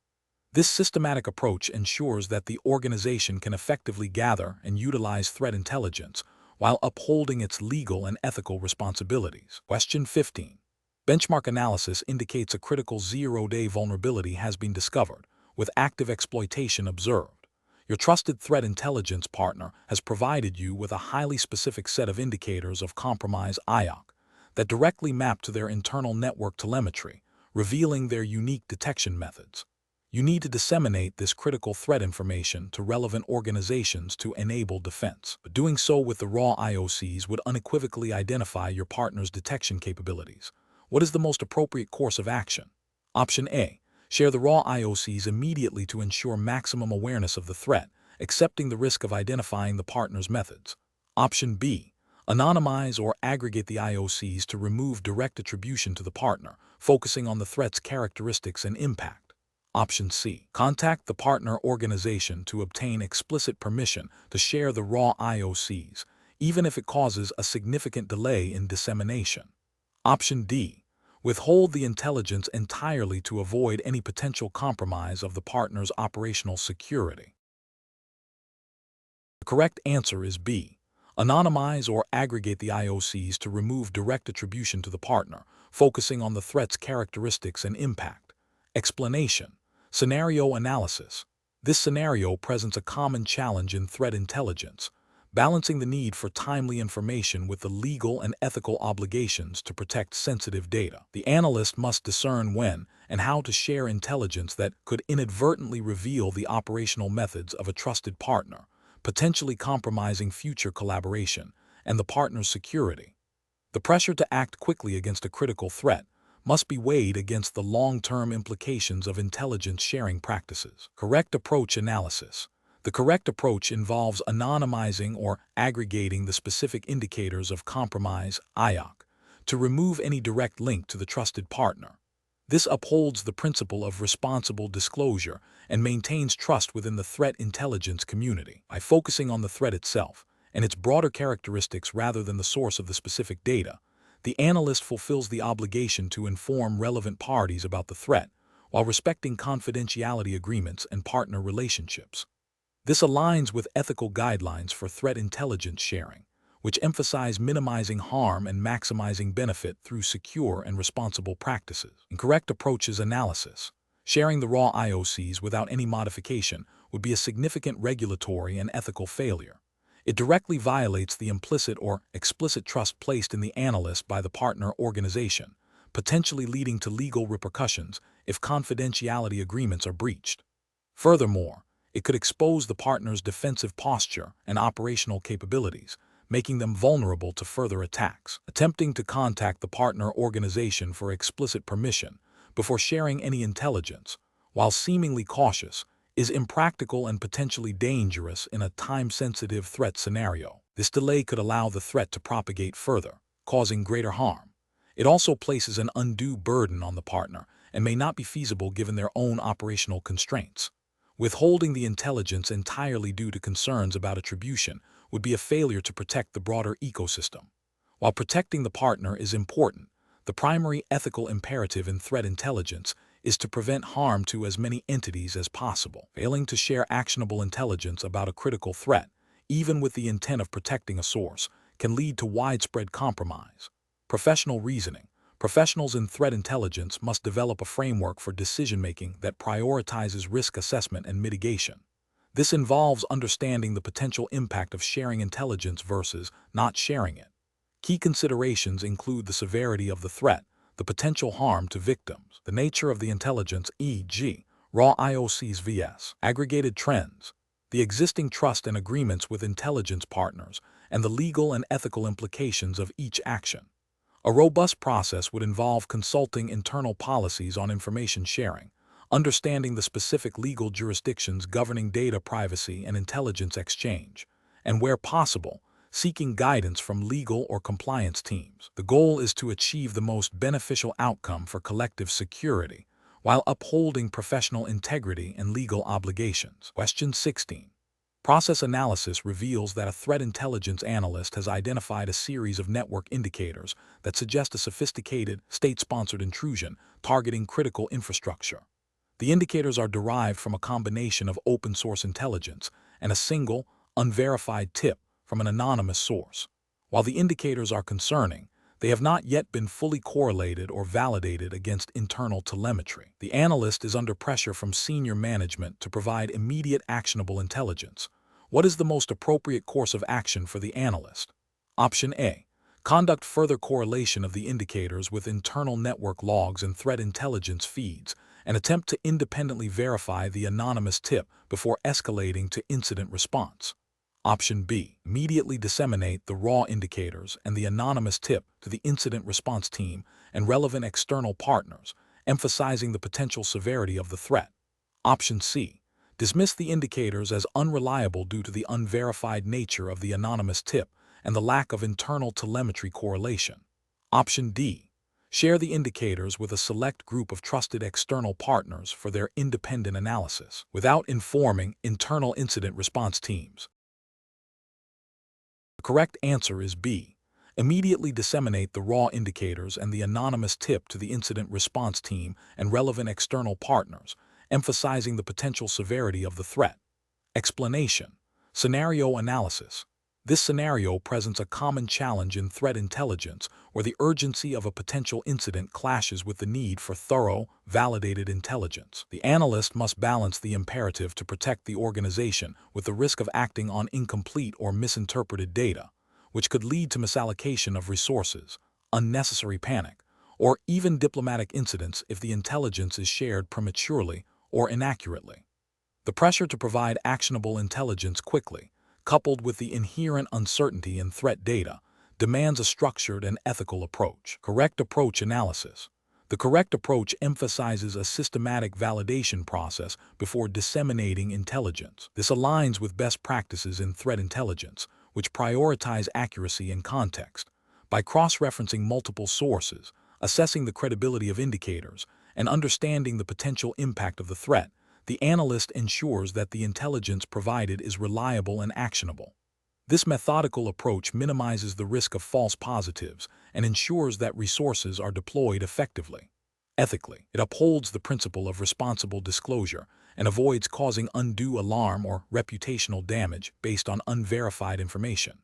This systematic approach ensures that the organization can effectively gather and utilize threat intelligence while upholding its legal and ethical responsibilities. Question 15. Benchmark analysis indicates a critical zero-day vulnerability has been discovered, with active exploitation observed. Your trusted threat intelligence partner has provided you with a highly specific set of indicators of compromise IOC that directly map to their internal network telemetry, revealing their unique detection methods. You need to disseminate this critical threat information to relevant organizations to enable defense. But doing so with the raw IOCs would unequivocally identify your partner's detection capabilities. What is the most appropriate course of action? Option A. Share the raw IOCs immediately to ensure maximum awareness of the threat, accepting the risk of identifying the partner's methods. Option B. Anonymize or aggregate the IOCs to remove direct attribution to the partner, focusing on the threat's characteristics and impact. Option C. Contact the partner organization to obtain explicit permission to share the raw IOCs, even if it causes a significant delay in dissemination. Option D. Withhold the intelligence entirely to avoid any potential compromise of the partner's operational security. The correct answer is B. Anonymize or aggregate the IOCs to remove direct attribution to the partner, focusing on the threat's characteristics and impact. Explanation. Scenario analysis. This scenario presents a common challenge in threat intelligence, balancing the need for timely information with the legal and ethical obligations to protect sensitive data. The analyst must discern when and how to share intelligence that could inadvertently reveal the operational methods of a trusted partner, potentially compromising future collaboration and the partner's security. The pressure to act quickly against a critical threat must be weighed against the long-term implications of intelligence sharing practices. Correct approach analysis. The correct approach involves anonymizing or aggregating the specific indicators of compromise IOC to remove any direct link to the trusted partner. This upholds the principle of responsible disclosure and maintains trust within the threat intelligence community. By focusing on the threat itself and its broader characteristics rather than the source of the specific data, the analyst fulfills the obligation to inform relevant parties about the threat while respecting confidentiality agreements and partner relationships. This aligns with ethical guidelines for threat intelligence sharing, which emphasize minimizing harm and maximizing benefit through secure and responsible practices. Incorrect approaches analysis. Sharing the raw IOCs without any modification would be a significant regulatory and ethical failure. It directly violates the implicit or explicit trust placed in the analyst by the partner organization, potentially leading to legal repercussions if confidentiality agreements are breached. Furthermore, it could expose the partner's defensive posture and operational capabilities, making them vulnerable to further attacks. Attempting to contact the partner organization for explicit permission before sharing any intelligence, while seemingly cautious, is impractical and potentially dangerous in a time-sensitive threat scenario. This delay could allow the threat to propagate further, causing greater harm. It also places an undue burden on the partner and may not be feasible given their own operational constraints. Withholding the intelligence entirely due to concerns about attribution would be a failure to protect the broader ecosystem. While protecting the partner is important, the primary ethical imperative in threat intelligence is to prevent harm to as many entities as possible. Failing to share actionable intelligence about a critical threat, even with the intent of protecting a source, can lead to widespread compromise. Professional reasoning. Professionals in threat intelligence must develop a framework for decision-making that prioritizes risk assessment and mitigation. This involves understanding the potential impact of sharing intelligence versus not sharing it. Key considerations include the severity of the threat, the potential harm to victims, the nature of the intelligence, e.g., raw IOCs vs. aggregated trends, the existing trust and agreements with intelligence partners, and the legal and ethical implications of each action. A robust process would involve consulting internal policies on information sharing, understanding the specific legal jurisdictions governing data privacy and intelligence exchange, and where possible, seeking guidance from legal or compliance teams. The goal is to achieve the most beneficial outcome for collective security, while upholding professional integrity and legal obligations. Question 16. Process analysis reveals that a threat intelligence analyst has identified a series of network indicators that suggest a sophisticated, state-sponsored intrusion targeting critical infrastructure. The indicators are derived from a combination of open-source intelligence and a single, unverified tip from an anonymous source. While the indicators are concerning, they have not yet been fully correlated or validated against internal telemetry. The analyst is under pressure from senior management to provide immediate actionable intelligence. What is the most appropriate course of action for the analyst? Option A. Conduct further correlation of the indicators with internal network logs and threat intelligence feeds, and attempt to independently verify the anonymous tip before escalating to incident response. Option B. Immediately disseminate the raw indicators and the anonymous tip to the incident response team and relevant external partners, emphasizing the potential severity of the threat. Option C. Dismiss the indicators as unreliable due to the unverified nature of the anonymous tip and the lack of internal telemetry correlation. Option D. Share the indicators with a select group of trusted external partners for their independent analysis, without informing internal incident response teams. The correct answer is B. Immediately disseminate the raw indicators and the anonymous tip to the incident response team and relevant external partners, emphasizing the potential severity of the threat. Explanation. Scenario analysis. This scenario presents a common challenge in threat intelligence where the urgency of a potential incident clashes with the need for thorough, validated intelligence. The analyst must balance the imperative to protect the organization with the risk of acting on incomplete or misinterpreted data, which could lead to misallocation of resources, unnecessary panic, or even diplomatic incidents if the intelligence is shared prematurely or inaccurately. The pressure to provide actionable intelligence quickly, coupled with the inherent uncertainty in threat data, demands a structured and ethical approach. Correct approach analysis. The correct approach emphasizes a systematic validation process before disseminating intelligence. This aligns with best practices in threat intelligence, which prioritize accuracy and context. By cross-referencing multiple sources, assessing the credibility of indicators, and understanding the potential impact of the threat, the analyst ensures that the intelligence provided is reliable and actionable. This methodical approach minimizes the risk of false positives and ensures that resources are deployed effectively. Ethically, it upholds the principle of responsible disclosure and avoids causing undue alarm or reputational damage based on unverified information.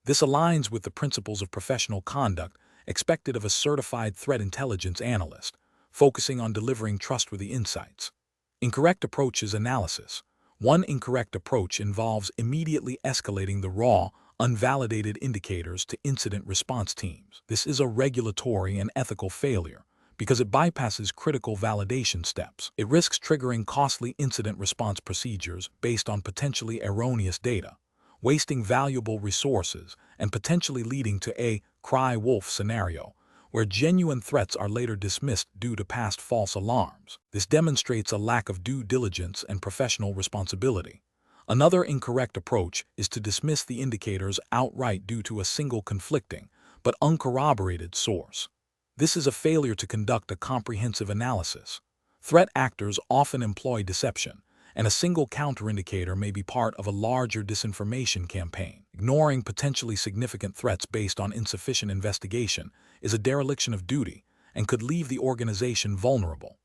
This aligns with the principles of professional conduct expected of a certified threat intelligence analyst, focusing on delivering trustworthy insights. Incorrect approaches analysis. One incorrect approach involves immediately escalating the raw, unvalidated indicators to incident response teams. This is a regulatory and ethical failure because it bypasses critical validation steps. It risks triggering costly incident response procedures based on potentially erroneous data, wasting valuable resources and potentially leading to a cry wolf scenario, where genuine threats are later dismissed due to past false alarms. This demonstrates a lack of due diligence and professional responsibility. Another incorrect approach is to dismiss the indicators outright due to a single conflicting, but uncorroborated source. This is a failure to conduct a comprehensive analysis. Threat actors often employ deception, and a single counterindicator may be part of a larger disinformation campaign. Ignoring potentially significant threats based on insufficient investigation is a dereliction of duty and could leave the organization vulnerable.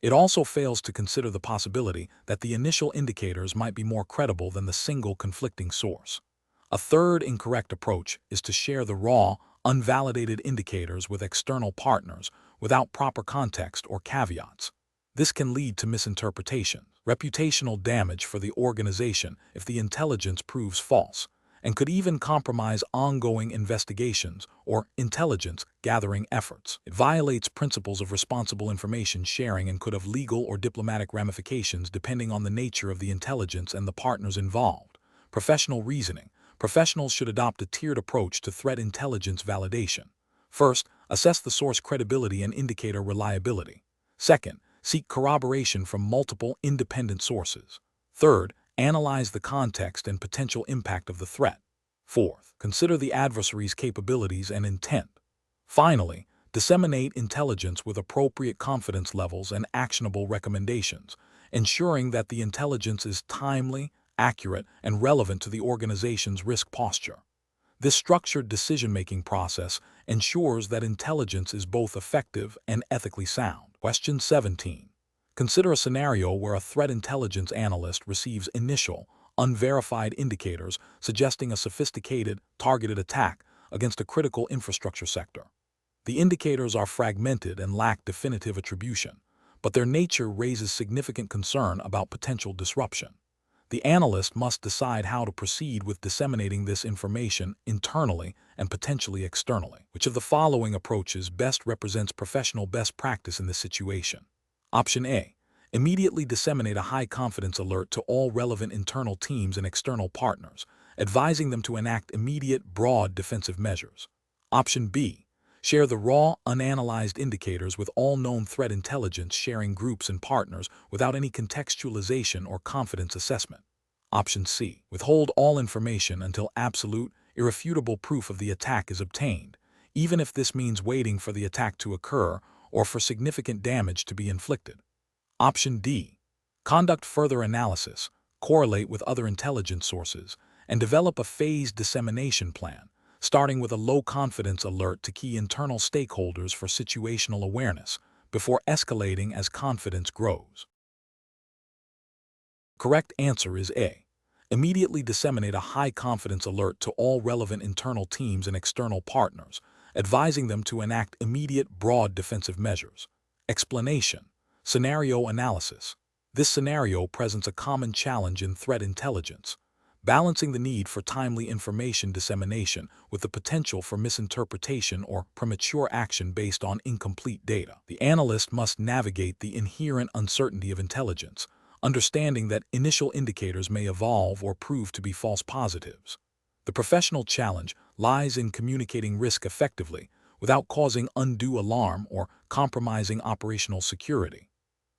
It also fails to consider the possibility that the initial indicators might be more credible than the single conflicting source. A third incorrect approach is to share the raw, unvalidated indicators with external partners without proper context or caveats. This can lead to misinterpretation, reputational damage for the organization if the intelligence proves false, and could even compromise ongoing investigations or intelligence gathering efforts. It violates principles of responsible information sharing and could have legal or diplomatic ramifications depending on the nature of the intelligence and the partners involved. Professional reasoning. Professionals should adopt a tiered approach to threat intelligence validation. First, assess the source credibility and indicator reliability. Second, seek corroboration from multiple independent sources. Third, analyze the context and potential impact of the threat. Fourth, consider the adversary's capabilities and intent. Finally, disseminate intelligence with appropriate confidence levels and actionable recommendations, ensuring that the intelligence is timely, accurate, and relevant to the organization's risk posture. This structured decision-making process ensures that intelligence is both effective and ethically sound. Question 17. Consider a scenario where a threat intelligence analyst receives initial, unverified indicators suggesting a sophisticated, targeted attack against a critical infrastructure sector. The indicators are fragmented and lack definitive attribution, but their nature raises significant concern about potential disruption. The analyst must decide how to proceed with disseminating this information internally and potentially externally. Which of the following approaches best represents professional best practice in this situation? Option A. Immediately disseminate a high-confidence alert to all relevant internal teams and external partners, advising them to enact immediate, broad defensive measures. Option B. Share the raw, unanalyzed indicators with all known threat intelligence sharing groups and partners without any contextualization or confidence assessment. Option C. Withhold all information until absolute, irrefutable proof of the attack is obtained, even if this means waiting for the attack to occur or for significant damage to be inflicted. Option D. Conduct further analysis, correlate with other intelligence sources, and develop a phased dissemination plan, starting with a low-confidence alert to key internal stakeholders for situational awareness, before escalating as confidence grows. Correct answer is A. Immediately disseminate a high-confidence alert to all relevant internal teams and external partners, advising them to enact immediate, broad defensive measures. Explanation. Scenario analysis. This scenario presents a common challenge in threat intelligence, balancing the need for timely information dissemination with the potential for misinterpretation or premature action based on incomplete data. The analyst must navigate the inherent uncertainty of intelligence, understanding that initial indicators may evolve or prove to be false positives. The professional challenge lies in communicating risk effectively without causing undue alarm or compromising operational security.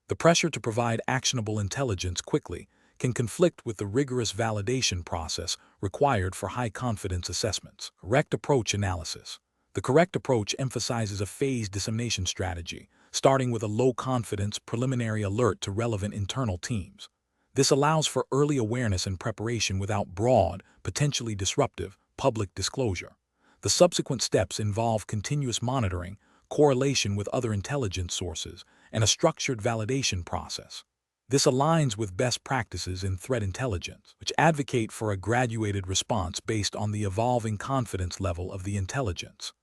The pressure to provide actionable intelligence quickly can conflict with the rigorous validation process required for high-confidence assessments. Correct approach analysis. The correct approach emphasizes a phased dissemination strategy, starting with a low-confidence preliminary alert to relevant internal teams. This allows for early awareness and preparation without broad, potentially disruptive, public disclosure. The subsequent steps involve continuous monitoring, correlation with other intelligence sources, and a structured validation process. This aligns with best practices in threat intelligence, which advocate for a graduated response based on the evolving confidence level of the intelligence.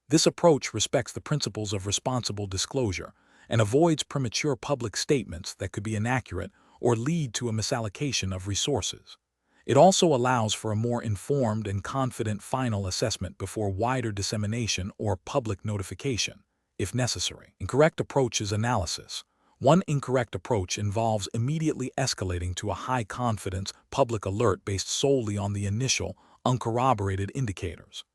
This approach respects the principles of responsible disclosure and avoids premature public statements that could be inaccurate or lead to a misallocation of resources. It also allows for a more informed and confident final assessment before wider dissemination or public notification, if necessary. Incorrect approach is analysis. One incorrect approach involves immediately escalating to a high-confidence public alert based solely on the initial, uncorroborated indicators.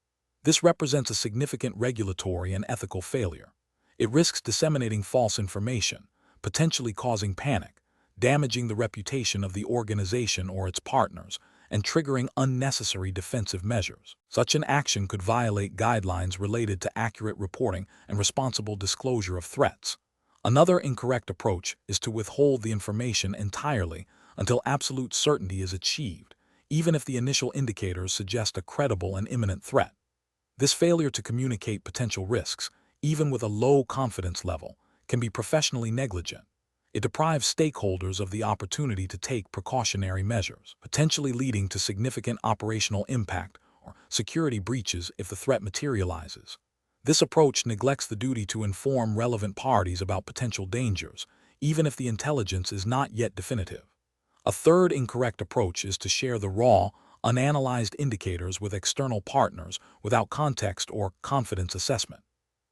This represents a significant regulatory and ethical failure. It risks disseminating false information, potentially causing panic, damaging the reputation of the organization or its partners, and triggering unnecessary defensive measures. Such an action could violate guidelines related to accurate reporting and responsible disclosure of threats. Another incorrect approach is to withhold the information entirely until absolute certainty is achieved, even if the initial indicators suggest a credible and imminent threat. This failure to communicate potential risks, even with a low confidence level, can be professionally negligent. It deprives stakeholders of the opportunity to take precautionary measures, potentially leading to significant operational impact or security breaches if the threat materializes. This approach neglects the duty to inform relevant parties about potential dangers, even if the intelligence is not yet definitive. A third incorrect approach is to share the raw, unanalyzed indicators with external partners without context or confidence assessment.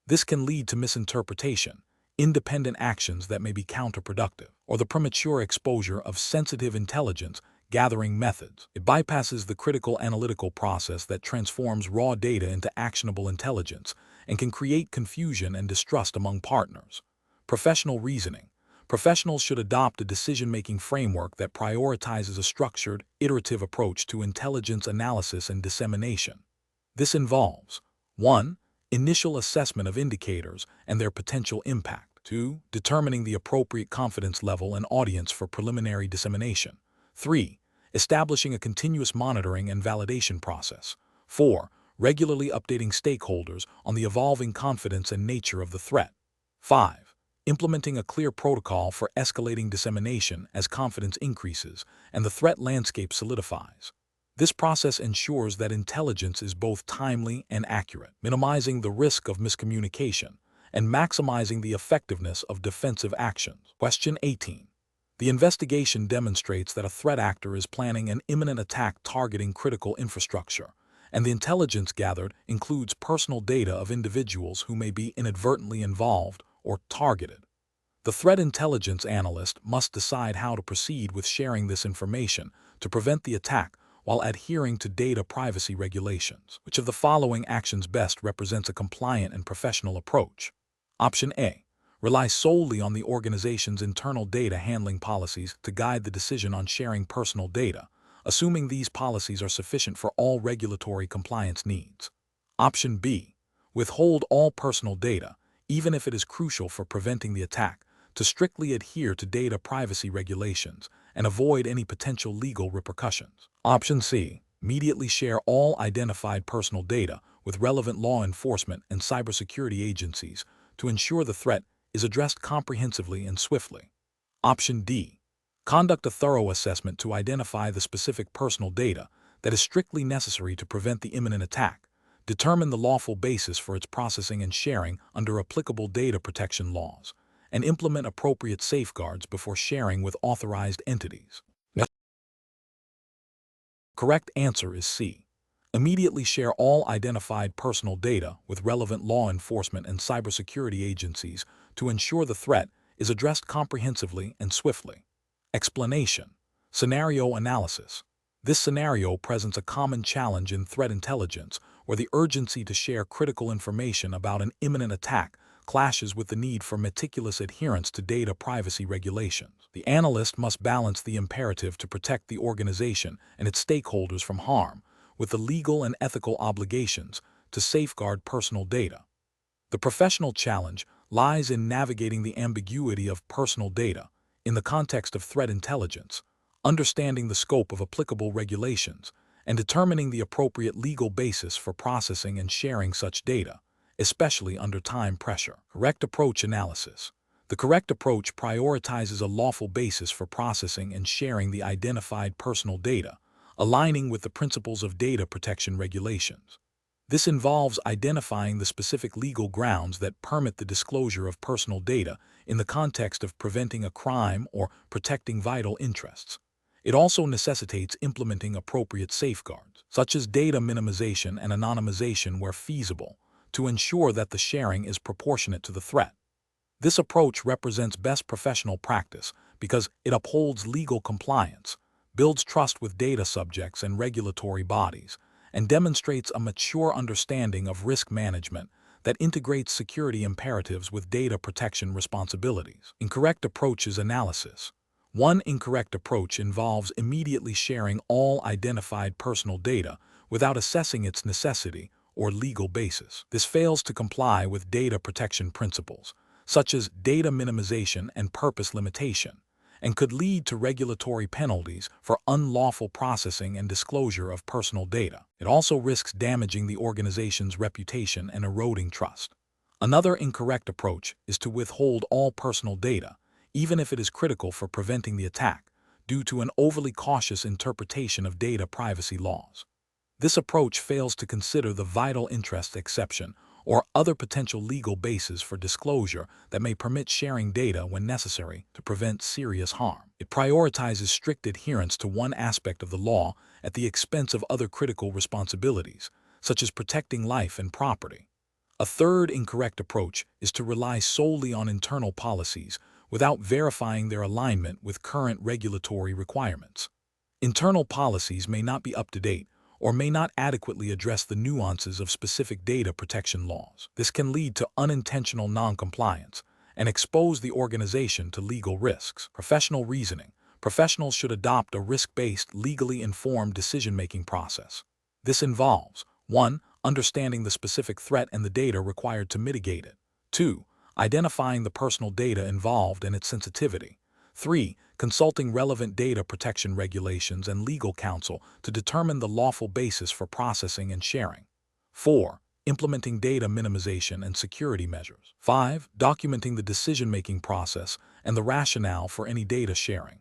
This can lead to misinterpretation, independent actions that may be counterproductive, or the premature exposure of sensitive intelligence gathering methods. It bypasses the critical analytical process that transforms raw data into actionable intelligence and can create confusion and distrust among partners. Professional reasoning. Professionals should adopt a decision-making framework that prioritizes a structured, iterative approach to intelligence analysis and dissemination. This involves 1. Initial assessment of indicators and their potential impact. 2. Determining the appropriate confidence level and audience for preliminary dissemination. 3. establishing a continuous monitoring and validation process. 4. Regularly updating stakeholders on the evolving confidence and nature of the threat. 5. Implementing a clear protocol for escalating dissemination as confidence increases and the threat landscape solidifies. This process ensures that intelligence is both timely and accurate, minimizing the risk of miscommunication and maximizing the effectiveness of defensive actions. Question 18. The investigation demonstrates that a threat actor is planning an imminent attack targeting critical infrastructure, and the intelligence gathered includes personal data of individuals who may be inadvertently involved or targeted. The threat intelligence analyst must decide how to proceed with sharing this information to prevent the attack while adhering to data privacy regulations. Which of the following actions best represents a compliant and professional approach? Option A. Rely solely on the organization's internal data handling policies to guide the decision on sharing personal data, assuming these policies are sufficient for all regulatory compliance needs. Option B. Withhold all personal data, even if it is crucial for preventing the attack, to strictly adhere to data privacy regulations and avoid any potential legal repercussions. Option C. Immediately share all identified personal data with relevant law enforcement and cybersecurity agencies to ensure the threat is addressed comprehensively and swiftly. Option D. Conduct a thorough assessment to identify the specific personal data that is strictly necessary to prevent the imminent attack, determine the lawful basis for its processing and sharing under applicable data protection laws, and implement appropriate safeguards before sharing with authorized entities. The correct answer is C. Immediately share all identified personal data with relevant law enforcement and cybersecurity agencies to ensure the threat is addressed comprehensively and swiftly. Explanation. Scenario analysis. This scenario presents a common challenge in threat intelligence where the urgency to share critical information about an imminent attack clashes with the need for meticulous adherence to data privacy regulations. The analyst must balance the imperative to protect the organization and its stakeholders from harm with the legal and ethical obligations to safeguard personal data. The professional challenge lies in navigating the ambiguity of personal data in the context of threat intelligence, understanding the scope of applicable regulations, and determining the appropriate legal basis for processing and sharing such data, especially under time pressure. Correct approach analysis. The correct approach prioritizes a lawful basis for processing and sharing the identified personal data, aligning with the principles of data protection regulations. This involves identifying the specific legal grounds that permit the disclosure of personal data in the context of preventing a crime or protecting vital interests. It also necessitates implementing appropriate safeguards, such as data minimization and anonymization where feasible, to ensure that the sharing is proportionate to the threat. This approach represents best professional practice because it upholds legal compliance, builds trust with data subjects and regulatory bodies, and demonstrates a mature understanding of risk management that integrates security imperatives with data protection responsibilities. Incorrect approaches analysis. One incorrect approach involves immediately sharing all identified personal data without assessing its necessity or legal basis. This fails to comply with data protection principles, such as data minimization and purpose limitation, and could lead to regulatory penalties for unlawful processing and disclosure of personal data. It also risks damaging the organization's reputation and eroding trust. Another incorrect approach is to withhold all personal data, even if it is critical for preventing the attack, due to an overly cautious interpretation of data privacy laws. This approach fails to consider the vital interest exception or other potential legal bases for disclosure that may permit sharing data when necessary to prevent serious harm. It prioritizes strict adherence to one aspect of the law at the expense of other critical responsibilities, such as protecting life and property. A third incorrect approach is to rely solely on internal policies without verifying their alignment with current regulatory requirements. Internal policies may not be up to date or may not adequately address the nuances of specific data protection laws. This can lead to unintentional noncompliance and expose the organization to legal risks. Professional reasoning. Professionals should adopt a risk-based, legally informed decision-making process. This involves 1. Understanding the specific threat and the data required to mitigate it. 2. Identifying the personal data involved and its sensitivity, 3. Consulting relevant data protection regulations and legal counsel to determine the lawful basis for processing and sharing. 4. Implementing data minimization and security measures. 5. Documenting the decision-making process and the rationale for any data sharing.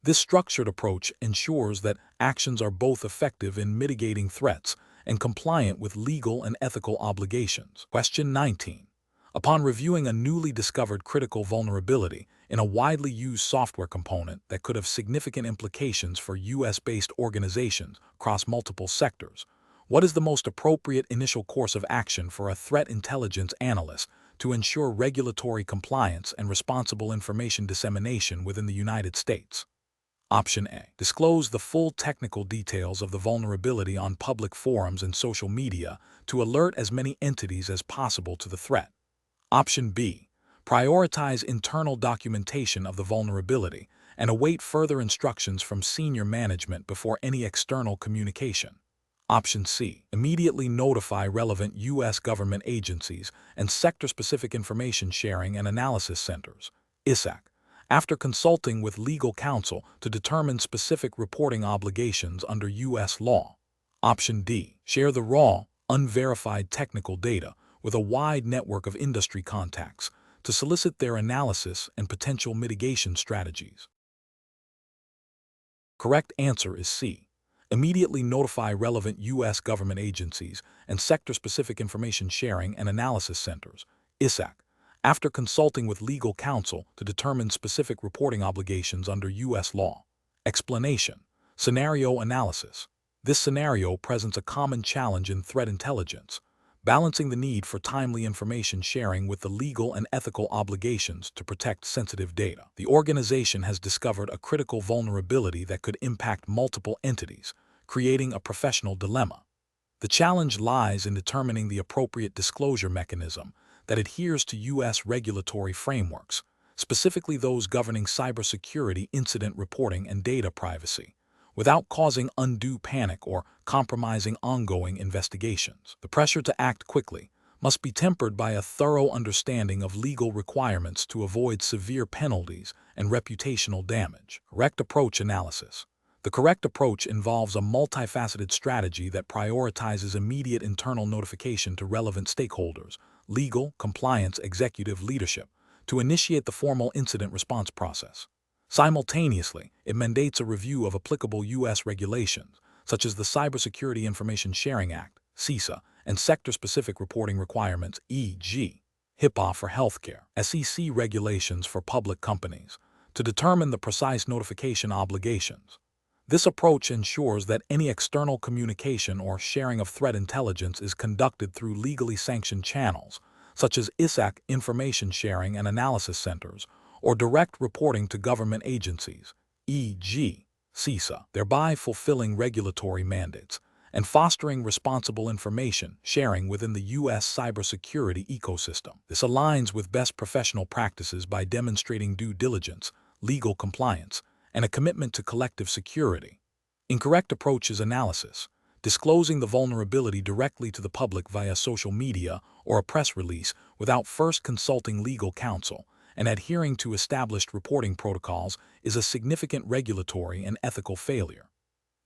This structured approach ensures that actions are both effective in mitigating threats and compliant with legal and ethical obligations. Question 19. Upon reviewing a newly discovered critical vulnerability in a widely used software component that could have significant implications for U.S.-based organizations across multiple sectors, what is the most appropriate initial course of action for a threat intelligence analyst to ensure regulatory compliance and responsible information dissemination within the United States? Option A. Disclose the full technical details of the vulnerability on public forums and social media to alert as many entities as possible to the threat. Option B. Prioritize internal documentation of the vulnerability and await further instructions from senior management before any external communication. Option C. Immediately notify relevant U.S. government agencies and sector-specific information sharing and analysis centers, ISAC, after consulting with legal counsel to determine specific reporting obligations under U.S. law. Option D. Share the raw, unverified technical data with a wide network of industry contacts to solicit their analysis and potential mitigation strategies. Correct answer is C. Immediately notify relevant U.S. government agencies and sector-specific information sharing and analysis centers, ISAC, after consulting with legal counsel to determine specific reporting obligations under U.S. law. Explanation. Scenario analysis. This scenario presents a common challenge in threat intelligence, balancing the need for timely information sharing with the legal and ethical obligations to protect sensitive data. The organization has discovered a critical vulnerability that could impact multiple entities, creating a professional dilemma. The challenge lies in determining the appropriate disclosure mechanism that adheres to U.S. regulatory frameworks, specifically those governing cybersecurity incident reporting and data privacy, without causing undue panic or compromising ongoing investigations. The pressure to act quickly must be tempered by a thorough understanding of legal requirements to avoid severe penalties and reputational damage. Correct approach analysis. The correct approach involves a multifaceted strategy that prioritizes immediate internal notification to relevant stakeholders, legal, compliance, executive leadership, to initiate the formal incident response process. Simultaneously, it mandates a review of applicable U.S. regulations, such as the Cybersecurity Information Sharing Act, CISA, and sector-specific reporting requirements, e.g., HIPAA for healthcare, SEC regulations for public companies, to determine the precise notification obligations. This approach ensures that any external communication or sharing of threat intelligence is conducted through legally sanctioned channels, such as ISAC information sharing and analysis centers, or direct reporting to government agencies, e.g., CISA, thereby fulfilling regulatory mandates and fostering responsible information sharing within the U.S. cybersecurity ecosystem. This aligns with best professional practices by demonstrating due diligence, legal compliance, and a commitment to collective security. Incorrect approach is analysis. Disclosing the vulnerability directly to the public via social media or a press release without first consulting legal counsel and adhering to established reporting protocols is a significant regulatory and ethical failure.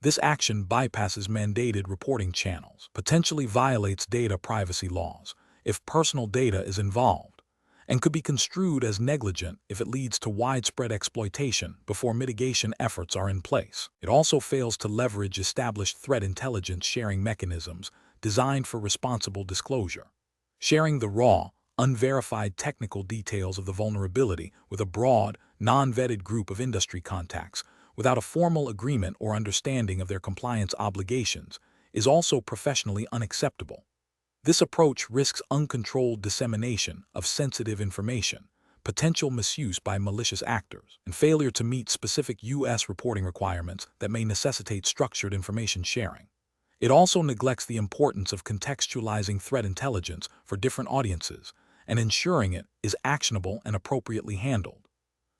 This action bypasses mandated reporting channels, potentially violates data privacy laws if personal data is involved, and could be construed as negligent if it leads to widespread exploitation before mitigation efforts are in place. It also fails to leverage established threat intelligence sharing mechanisms designed for responsible disclosure. Sharing the raw, unverified technical details of the vulnerability with a broad, non-vetted group of industry contacts without a formal agreement or understanding of their compliance obligations is also professionally unacceptable. This approach risks uncontrolled dissemination of sensitive information, potential misuse by malicious actors, and failure to meet specific U.S. reporting requirements that may necessitate structured information sharing. It also neglects the importance of contextualizing threat intelligence for different audiences and ensuring it is actionable and appropriately handled.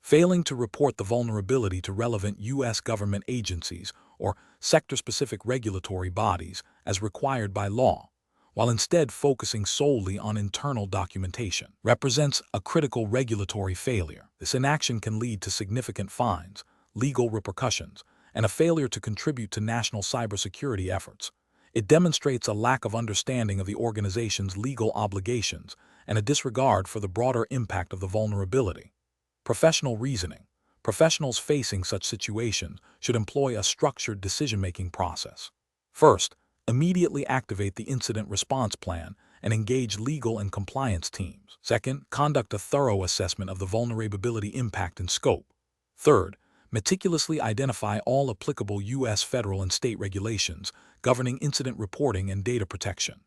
Failing to report the vulnerability to relevant U.S. government agencies or sector-specific regulatory bodies as required by law while instead focusing solely on internal documentation, represents a critical regulatory failure. This inaction can lead to significant fines, legal repercussions, and a failure to contribute to national cybersecurity efforts. It demonstrates a lack of understanding of the organization's legal obligations and a disregard for the broader impact of the vulnerability. Professional reasoning. Professionals facing such situations should employ a structured decision-making process. First, immediately activate the incident response plan and engage legal and compliance teams. Second, conduct a thorough assessment of the vulnerability impact and scope. Third, meticulously identify all applicable U.S. federal and state regulations governing incident reporting and data protection.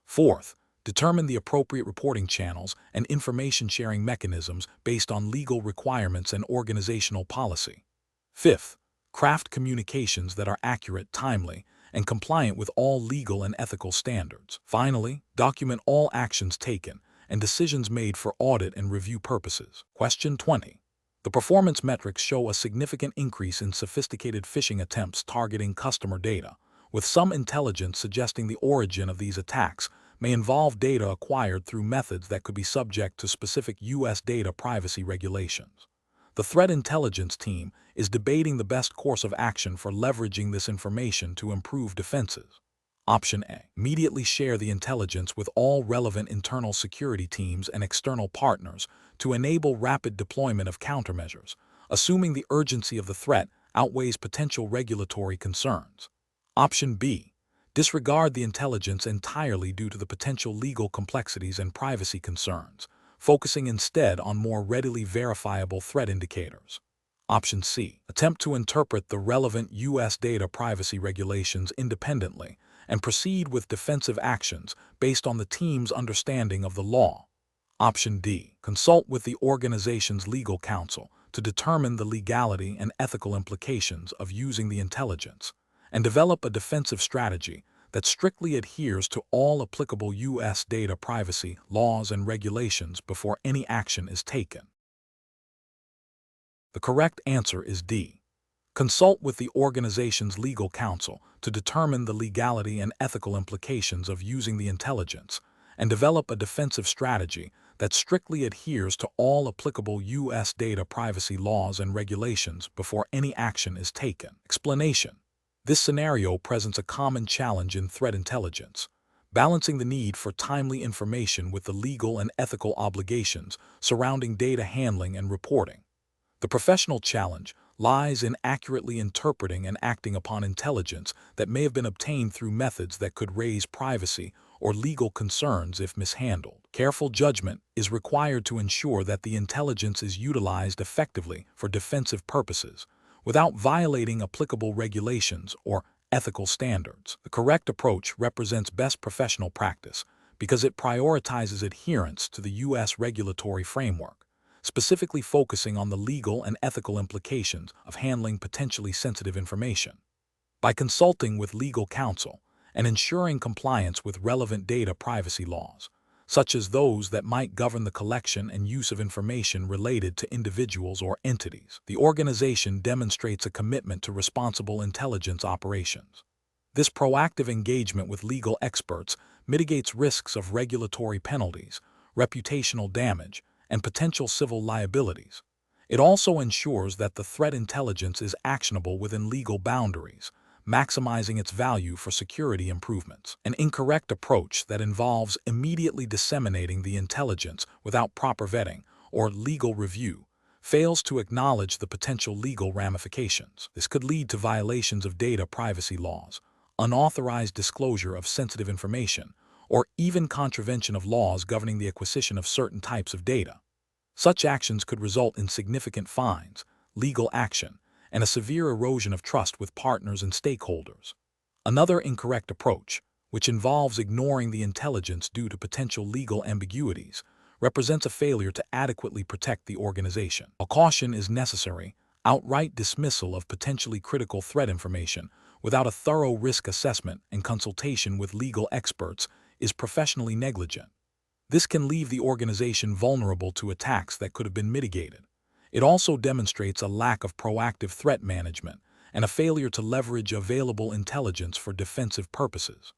Fourth, determine the appropriate reporting channels and information sharing mechanisms based on legal requirements and organizational policy. Fifth, craft communications that are accurate, timely, and compliant with all legal and ethical standards. Finally, document all actions taken and decisions made for audit and review purposes. Question 20. The performance metrics show a significant increase in sophisticated phishing attempts targeting customer data, with some intelligence suggesting the origin of these attacks may involve data acquired through methods that could be subject to specific U.S. data privacy regulations. The threat intelligence team is debating the best course of action for leveraging this information to improve defenses. Option A. Immediately share the intelligence with all relevant internal security teams and external partners to enable rapid deployment of countermeasures, assuming the urgency of the threat outweighs potential regulatory concerns. Option B. Disregard the intelligence entirely due to the potential legal complexities and privacy concerns, focusing instead on more readily verifiable threat indicators. Option C. Attempt to interpret the relevant U.S. data privacy regulations independently and proceed with defensive actions based on the team's understanding of the law. Option D. Consult with the organization's legal counsel to determine the legality and ethical implications of using the intelligence, and develop a defensive strategy that strictly adheres to all applicable U.S. data privacy laws and regulations before any action is taken. The correct answer is D. Consult with the organization's legal counsel to determine the legality and ethical implications of using the intelligence, and develop a defensive strategy that strictly adheres to all applicable U.S. data privacy laws and regulations before any action is taken. Explanation. This scenario presents a common challenge in threat intelligence, balancing the need for timely information with the legal and ethical obligations surrounding data handling and reporting. The professional challenge lies in accurately interpreting and acting upon intelligence that may have been obtained through methods that could raise privacy or legal concerns if mishandled. Careful judgment is required to ensure that the intelligence is utilized effectively for defensive purposes, without violating applicable regulations or ethical standards. The correct approach represents best professional practice because it prioritizes adherence to the U.S. regulatory framework, specifically focusing on the legal and ethical implications of handling potentially sensitive information. By consulting with legal counsel and ensuring compliance with relevant data privacy laws, such as those that might govern the collection and use of information related to individuals or entities, the organization demonstrates a commitment to responsible intelligence operations. This proactive engagement with legal experts mitigates risks of regulatory penalties, reputational damage, and potential civil liabilities. It also ensures that the threat intelligence is actionable within legal boundaries, maximizing its value for security improvements. An incorrect approach that involves immediately disseminating the intelligence without proper vetting or legal review fails to acknowledge the potential legal ramifications. This could lead to violations of data privacy laws, unauthorized disclosure of sensitive information, or even contravention of laws governing the acquisition of certain types of data. Such actions could result in significant fines, legal action, and a severe erosion of trust with partners and stakeholders. Another incorrect approach, which involves ignoring the intelligence due to potential legal ambiguities, represents a failure to adequately protect the organization. A caution is necessary. Outright dismissal of potentially critical threat information without a thorough risk assessment and consultation with legal experts is professionally negligent. This can leave the organization vulnerable to attacks that could have been mitigated. It also demonstrates a lack of proactive threat management and a failure to leverage available intelligence for defensive purposes.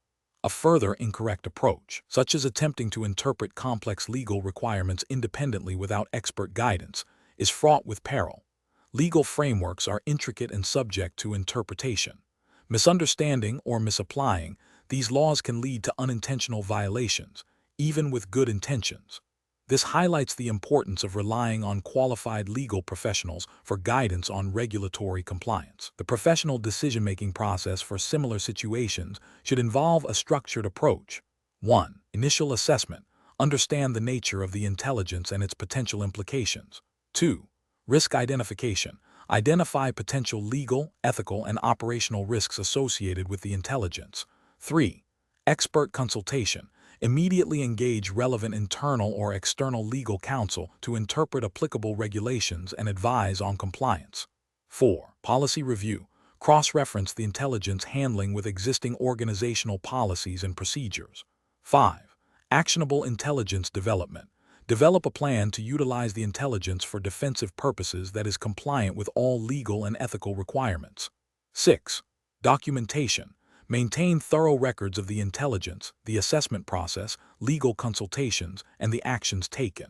A further incorrect approach, such as attempting to interpret complex legal requirements independently without expert guidance, is fraught with peril. Legal frameworks are intricate and subject to interpretation. Misunderstanding or misapplying these laws can lead to unintentional violations, even with good intentions. This highlights the importance of relying on qualified legal professionals for guidance on regulatory compliance. The professional decision-making process for similar situations should involve a structured approach. 1. Initial assessment. Understand the nature of the intelligence and its potential implications. 2. Risk identification. Identify potential legal, ethical, and operational risks associated with the intelligence. 3. Expert consultation. Immediately engage relevant internal or external legal counsel to interpret applicable regulations and advise on compliance. 4. Policy review. Cross-reference the intelligence handling with existing organizational policies and procedures. 5. Actionable intelligence development. Develop a plan to utilize the intelligence for defensive purposes that is compliant with all legal and ethical requirements. 6. Documentation. Maintain thorough records of the intelligence, the assessment process, legal consultations, and the actions taken.